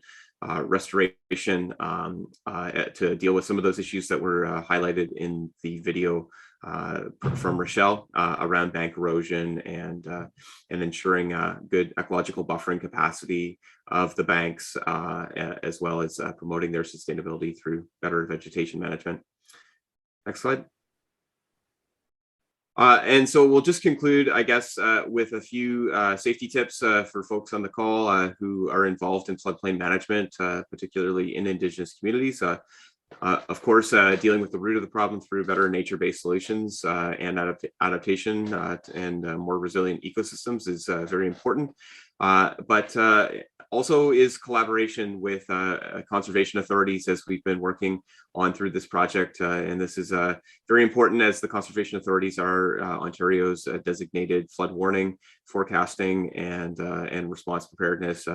Speaker 7: restoration to deal with some of those issues that were highlighted in the video from Rochelle around bank erosion and ensuring good ecological buffering capacity of the banks, as well as promoting their sustainability through better vegetation management. Next slide. And so we'll just conclude, I guess, with a few safety tips for folks on the call who are involved in floodplain management, particularly in Indigenous communities. Of course, dealing with the root of the problem through better nature-based solutions and adaptation and more resilient ecosystems is very important. But also is collaboration with conservation authorities, as we've been working on through this project. And this is very important, as the conservation authorities are Ontario's designated flood warning, forecasting, and response preparedness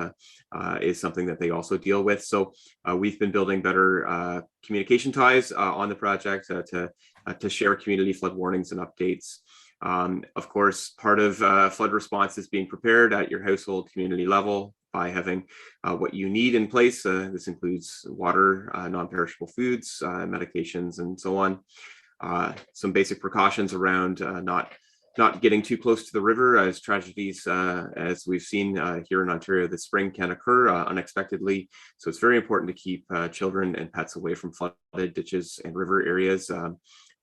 Speaker 7: is something that they also deal with. So we've been building better communication ties on the project to share community flood warnings and updates. Of course, part of flood response is being prepared at your household community level by having what you need in place. This includes water, non-perishable foods, medications, and so on. Some basic precautions around not getting too close to the river, as tragedies, as we've seen here in Ontario this spring, can occur unexpectedly. So it's very important to keep children and pets away from flooded ditches and river areas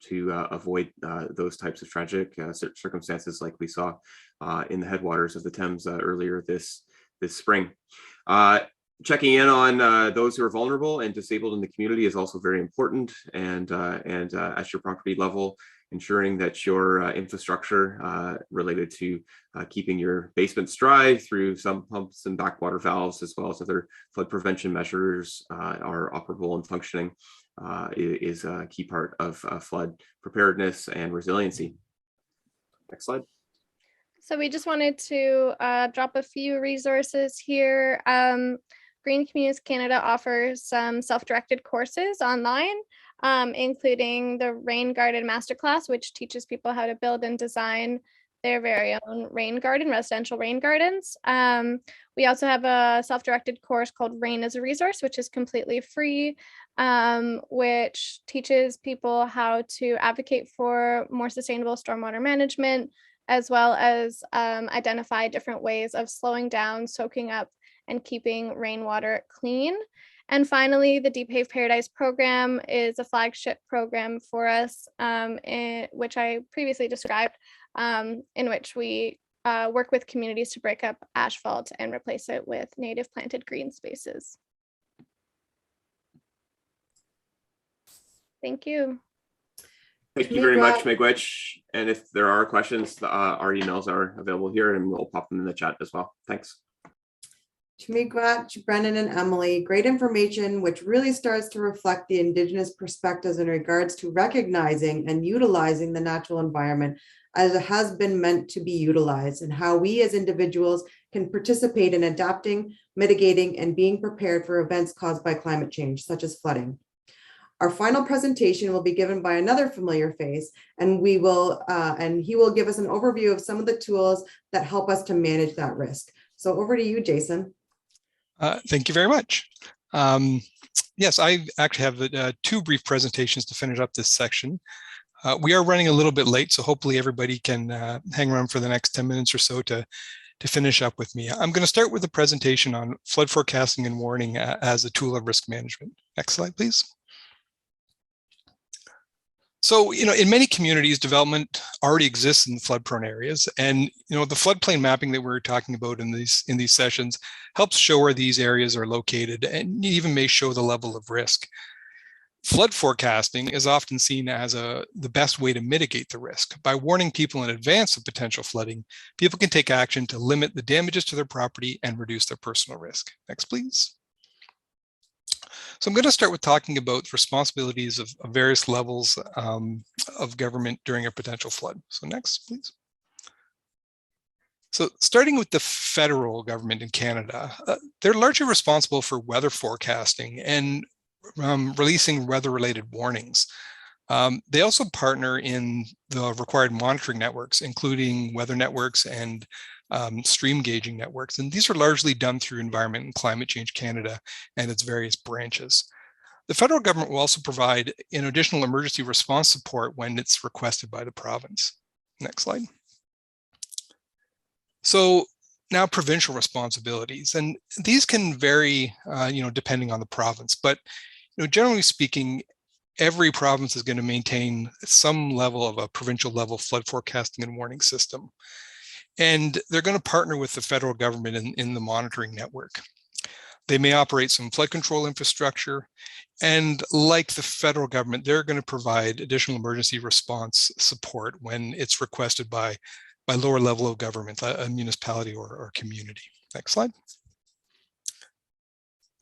Speaker 7: to avoid those types of tragic circumstances like we saw in the headwaters of the Thames earlier this spring. Checking in on those who are vulnerable and disabled in the community is also very important, and at your property level, ensuring that your infrastructure related to keeping your basements dry through sump pumps and backwater valves, as well as other flood prevention measures, are operable and functioning is a key part of flood preparedness and resiliency. Next slide.
Speaker 1: So we just wanted to drop a few resources here. Green Communities Canada offers some self-directed courses online, including the Rain Garden Masterclass, which teaches people how to build and design their very own rain garden, residential rain gardens. We also have a self-directed course called Rain as a Resource, which is completely free, which teaches people how to advocate for more sustainable stormwater management, as well as identify different ways of slowing down, soaking up, and keeping rainwater clean. And finally, the Depave Paradise program is a flagship program for us, which I previously described, in which we work with communities to break up asphalt and replace it with native planted green spaces. Thank you.
Speaker 7: Thank you very much, Miigwech. And if there are questions, our emails are available here and we'll pop them in the chat as well. Thanks.
Speaker 3: Miigwech, Brennan and Emily, great information, which really starts to reflect the Indigenous perspectives in regards to recognizing and utilizing the natural environment as it has been meant to be utilized, and how we as individuals can participate in adapting, mitigating, and being prepared for events caused by climate change, such as flooding. Our final presentation will be given by another familiar face, and he will give us an overview of some of the tools that help us to manage that risk. So over to you, Jason.
Speaker 8: Thank you very much. Yes, I actually have two brief presentations to finish up this section. We are running a little bit late, so hopefully everybody can hang around for the next 10 minutes or so to finish up with me. I'm going to start with a presentation on flood forecasting and warning as a tool of risk management. Next slide, please. So, in many communities, development already exists in the flood-prone areas, and the floodplain mapping that we're talking about in these sessions helps show where these areas are located, and even may show the level of risk. Flood forecasting is often seen as the best way to mitigate the risk. By warning people in advance of potential flooding, people can take action to limit the damages to their property and reduce their personal risk. Next, please. So I'm going to start with talking about the responsibilities of various levels of government during a potential flood. So next, please. So starting with the federal government in Canada, they're largely responsible for weather forecasting and releasing weather-related warnings. They also partner in the required monitoring networks, including weather networks and stream gauging networks. And these are largely done through Environment and Climate Change Canada and its various branches. The federal government will also provide an additional emergency response support when it's requested by the province. Next slide. So now provincial responsibilities, and these can vary, depending on the province, but generally speaking, every province is going to maintain some level of a provincial level flood forecasting and warning system. And they're going to partner with the federal government in the monitoring network. They may operate some flood control infrastructure, and like the federal government, they're going to provide additional emergency response support when it's requested by lower level of government, a municipality or community. Next slide.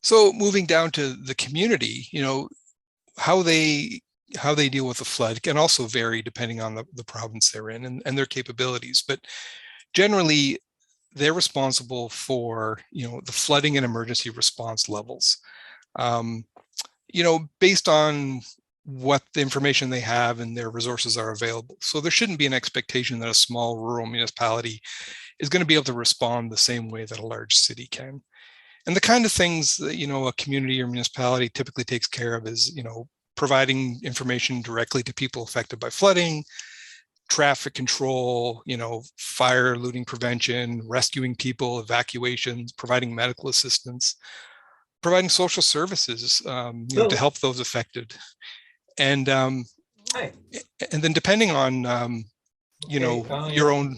Speaker 8: So moving down to the community, how they deal with the flood can also vary depending on the province they're in and their capabilities. But generally, they're responsible for the flooding and emergency response levels. Based on what the information they have and their resources are available. So there shouldn't be an expectation that a small rural municipality is going to be able to respond the same way that a large city can. And the kind of things that a community or municipality typically takes care of is providing information directly to people affected by flooding, traffic control, fire, looting prevention, rescuing people, evacuations, providing medical assistance, providing social services to help those affected. And then depending on your own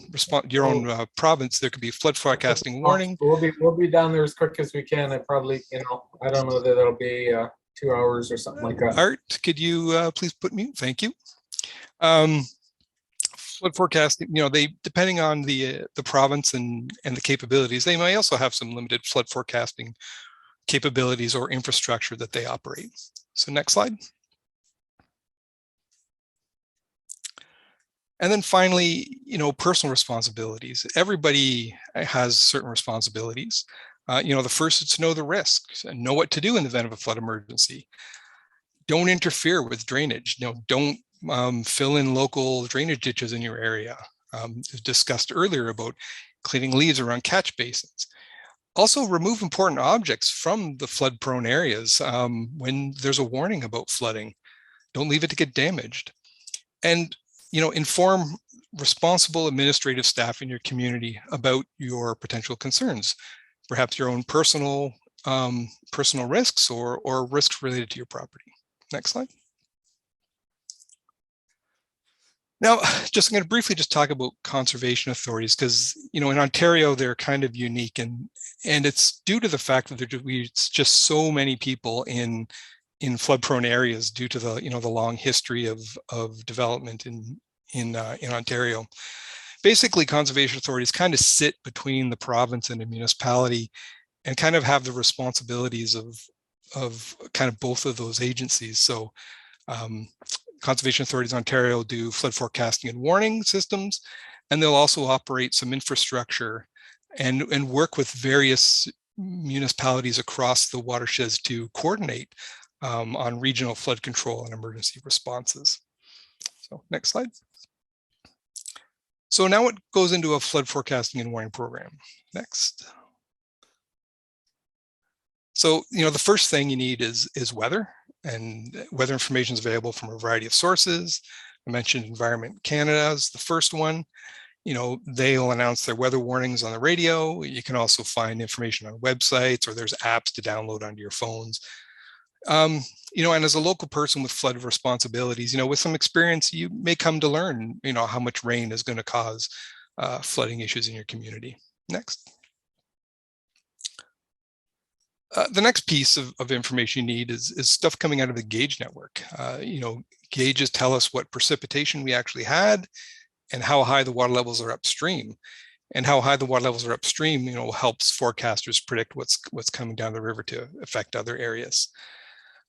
Speaker 8: province, there could be flood forecasting warning.
Speaker 9: We'll be down there as quick as we can. I probably I don't know that it'll be 2 hours or something like that.
Speaker 8: Art, could you please put mute? Thank you. Flood forecasting, they depending on the province and the capabilities, they may also have some limited flood forecasting capabilities or infrastructure that they operate. So next slide. And then finally, personal responsibilities. Everybody has certain responsibilities. The first is to know the risks and know what to do in the event of a flood emergency. Don't interfere with drainage. Don't fill in local drainage ditches in your area. Discussed earlier about cleaning leaves around catch basins. Also remove important objects from the flood prone areas when there's a warning about flooding. Don't leave it to get damaged. And inform responsible administrative staff in your community about your potential concerns, perhaps your own personal risks or risks related to your property. Next slide. Now, I'm going to briefly talk about conservation authorities because, in Ontario, they're kind of unique and it's due to the fact that it's just so many people in flood-prone areas due to the the long history of development in Ontario. Basically, conservation authorities kind of sit between the province and the municipality and kind of have the responsibilities of kind of both of those agencies. So conservation authorities in Ontario do flood forecasting and warning systems, and they'll also operate some infrastructure and work with various municipalities across the watersheds to coordinate on regional flood control and emergency responses. So next slide. So now what goes into a flood forecasting and warning program? Next. So, the first thing you need is weather, and weather information is available from a variety of sources. I mentioned Environment Canada is the first one. They'll announce their weather warnings on the radio. You can also find information on websites, or there's apps to download onto your phones. And as a local person with flood responsibilities, with some experience, you may come to learn, how much rain is going to cause flooding issues in your community. Next. The next piece of information you need is stuff coming out of the gauge network. Gauges tell us what precipitation we actually had and how high the water levels are upstream. And how high the water levels are upstream, helps forecasters predict what's coming down the river to affect other areas.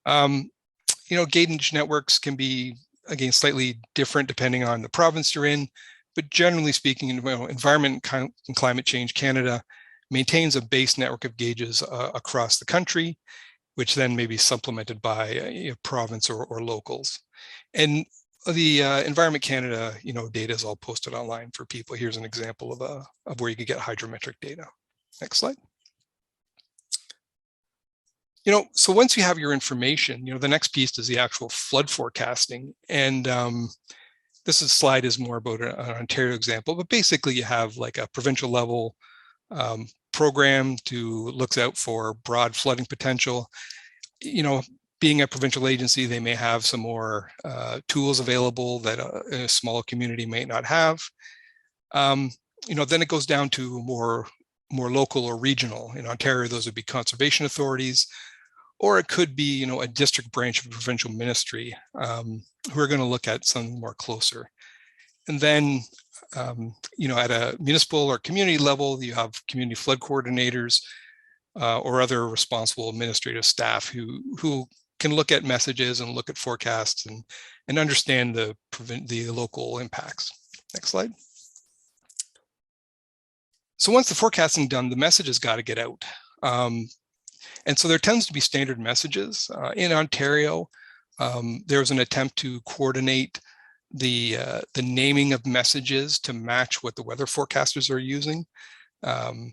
Speaker 8: Gauge networks can be, again, slightly different depending on the province you're in, but generally speaking, Environment and Climate Change Canada maintains a base network of gauges across the country, which then may be supplemented by a province or locals. And the Environment Canada, data is all posted online for people. Here's an example of where you could get hydrometric data. Next slide. So once you have your information, the next piece is the actual flood forecasting. And this slide is more about an Ontario example, but basically you have like a provincial level program to looks out for broad flooding potential. Being a provincial agency, they may have some more tools available that a small community might not have. Then it goes down to more local or regional. In Ontario, those would be conservation authorities, or it could be a district branch of a provincial ministry who are going to look at something more closer. And then at a municipal or community level, you have community flood coordinators or other responsible administrative staff who can look at messages and look at forecasts and understand the local impacts. Next slide. So once the forecasting done, the message has got to get out. And so there tends to be standard messages. In Ontario, there was an attempt to coordinate the naming of messages to match what the weather forecasters are using. Across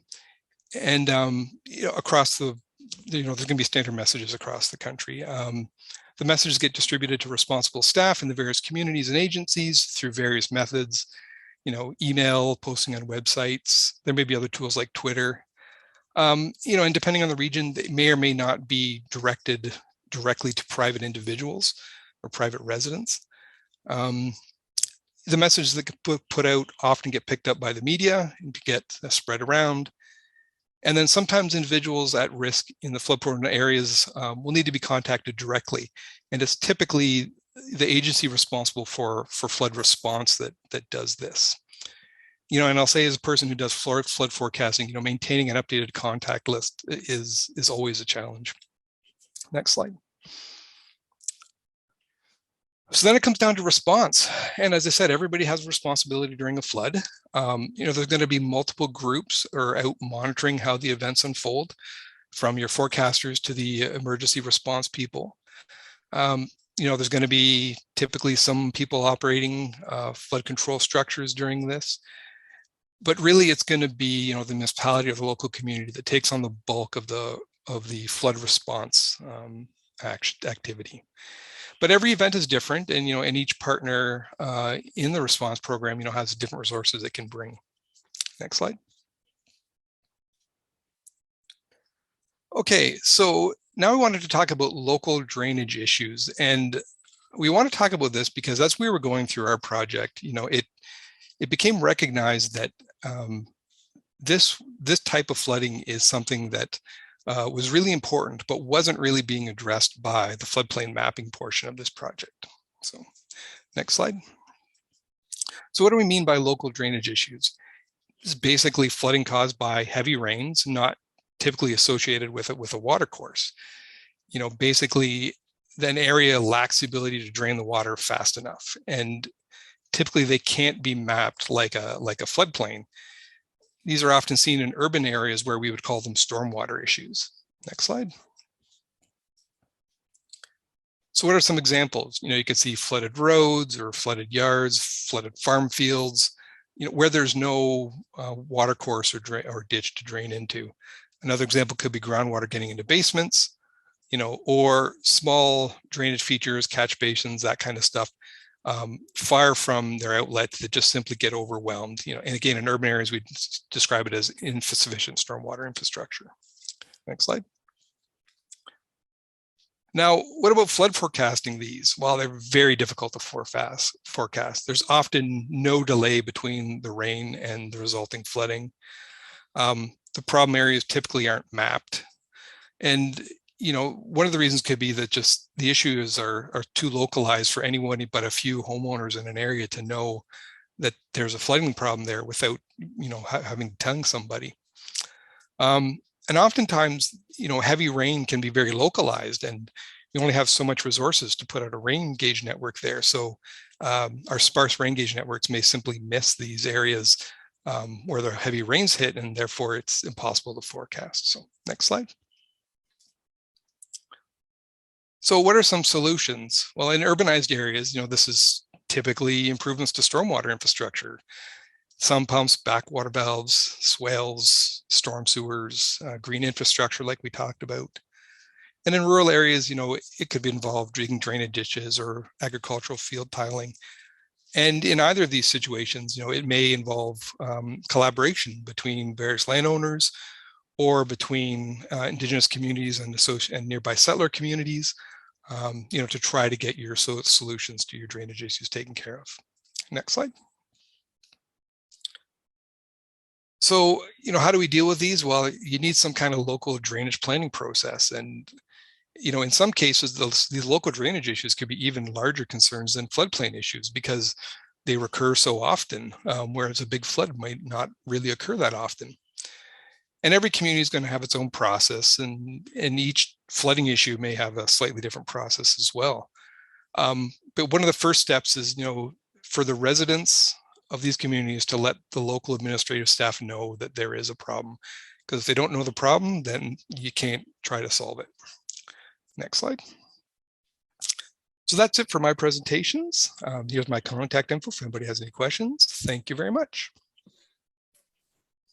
Speaker 8: there's going to be standard messages across the country. The messages get distributed to responsible staff in the various communities and agencies through various methods, email, posting on websites. There may be other tools like Twitter. And depending on the region, they may or may not be directed directly to private individuals or private residents. The messages that get put out often get picked up by the media and get spread around. And then sometimes individuals at risk in the flood-prone areas will need to be contacted directly. And it's typically the agency responsible for flood response that does this. And I'll say as a person who does flood forecasting, maintaining an updated contact list is always a challenge. Next slide. So then it comes down to response. And as I said, everybody has a responsibility during a flood. There's going to be multiple groups are out monitoring how the events unfold, from your forecasters to the emergency response people. There's going to be typically some people operating flood control structures during this. But really, it's going to be the municipality or the local community that takes on the bulk of the flood response activity. But every event is different, and and each partner in the response program has different resources it can bring. Next slide. Okay, so now we wanted to talk about local drainage issues, and we want to talk about this because as we were going through our project, it became recognized that this type of flooding is something that was really important, but wasn't really being addressed by the floodplain mapping portion of this project. So next slide. So what do we mean by local drainage issues? It's basically flooding caused by heavy rains, not typically associated with a water course. Basically, an area lacks the ability to drain the water fast enough, and typically they can't be mapped like a floodplain. These are often seen in urban areas where we would call them stormwater issues. Next slide. So what are some examples? You can see flooded roads or flooded yards, flooded farm fields, where there's no water course or ditch to drain into. Another example could be groundwater getting into basements, or small drainage features, catch basins, that kind of stuff, far from their outlet that just simply get overwhelmed. And again, in urban areas, we describe it as insufficient stormwater infrastructure. Next slide. Now, what about flood forecasting these? Well, they're very difficult to forecast. There's often no delay between the rain and the resulting flooding. The problem areas typically aren't mapped. And, one of the reasons could be that just the issues are too localized for anyone but a few homeowners in an area to know that there's a flooding problem there without, having telling somebody. And oftentimes, heavy rain can be very localized, and you only have so much resources to put out a rain gauge network there. So our sparse rain gauge networks may simply miss these areas where the heavy rains hit, and therefore it's impossible to forecast. So next slide. So what are some solutions? Well, in urbanized areas, this is typically improvements to stormwater infrastructure. Sump pumps, backwater valves, swales, storm sewers, green infrastructure like we talked about. And in rural areas, it could be involved digging drainage ditches or agricultural field tiling. And in either of these situations, it may involve collaboration between various landowners or between Indigenous communities and nearby settler communities, to try to get your solutions to your drainage issues taken care of. Next slide. So, how do we deal with these? Well, you need some kind of local drainage planning process. And, in some cases, these local drainage issues could be even larger concerns than floodplain issues because they recur so often, whereas a big flood might not really occur that often. And every community is going to have its own process, and each flooding issue may have a slightly different process as well. But one of the first steps is, for the residents of these communities to let the local administrative staff know that there is a problem. Because if they don't know the problem, then you can't try to solve it. Next slide. So that's it for my presentations. Here's my contact info if anybody has any questions. Thank you very much.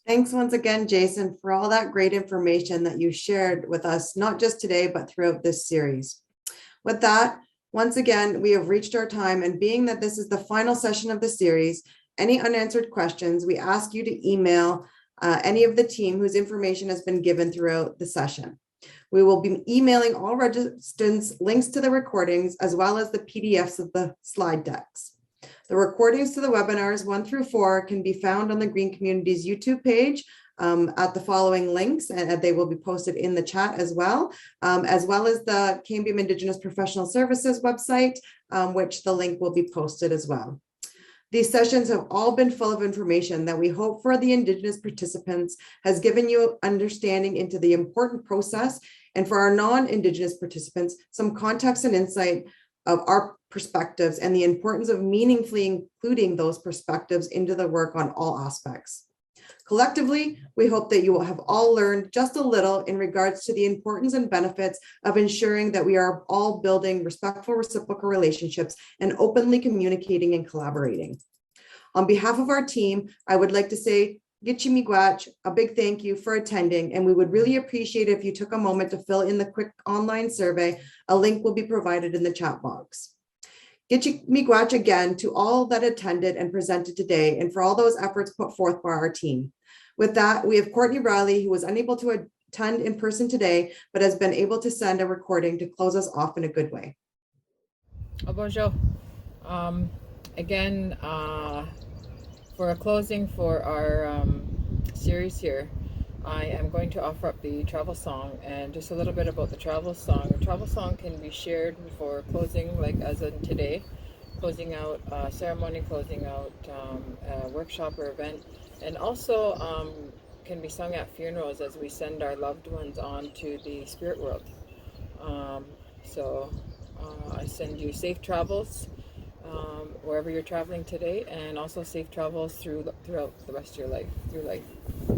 Speaker 3: Thanks once again, Jason, for all that great information that you shared with us, not just today, but throughout this series. With that, once again, we have reached our time, and being that this is the final session of the series, any unanswered questions, we ask you to email any of the team whose information has been given throughout the session. We will be emailing all registrants links to the recordings as well as the PDFs of the slide decks. The recordings to the webinars 1 through 4 can be found on the Green Communities YouTube page at the following links, and they will be posted in the chat as well as the Cambium Indigenous Professional Services website, which the link will be posted as well. These sessions have all been full of information that we hope for the Indigenous participants has given you understanding into the important process, and for our non-Indigenous participants, some context and insight of our perspectives and the importance of meaningfully including those perspectives into the work on all aspects. Collectively, we hope that you will have all learned just a little in regards to the importance and benefits of ensuring that we are all building respectful reciprocal relationships and openly communicating and collaborating. On behalf of our team, I would like to say Gitchi Miigwech, a big thank you for attending, and we would really appreciate if you took a moment to fill in the quick online survey. A link will be provided in the chat box. Gitchi Miigwech again to all that attended and presented today, and for all those efforts put forth by our team. With that, we have Courtney Riley, who was unable to attend in person today, but has been able to send a recording to close us off in a good way.
Speaker 2: Bonjour. Again, for a closing for our series here, I am going to offer up the travel song, and just a little bit about the travel song. The travel song can be shared for closing, like as in today, closing out ceremony, closing out a workshop or event, and also can be sung at funerals as we send our loved ones on to the spirit world. So I send you safe travels wherever you're traveling today, and also safe travels throughout the rest of your life, through life.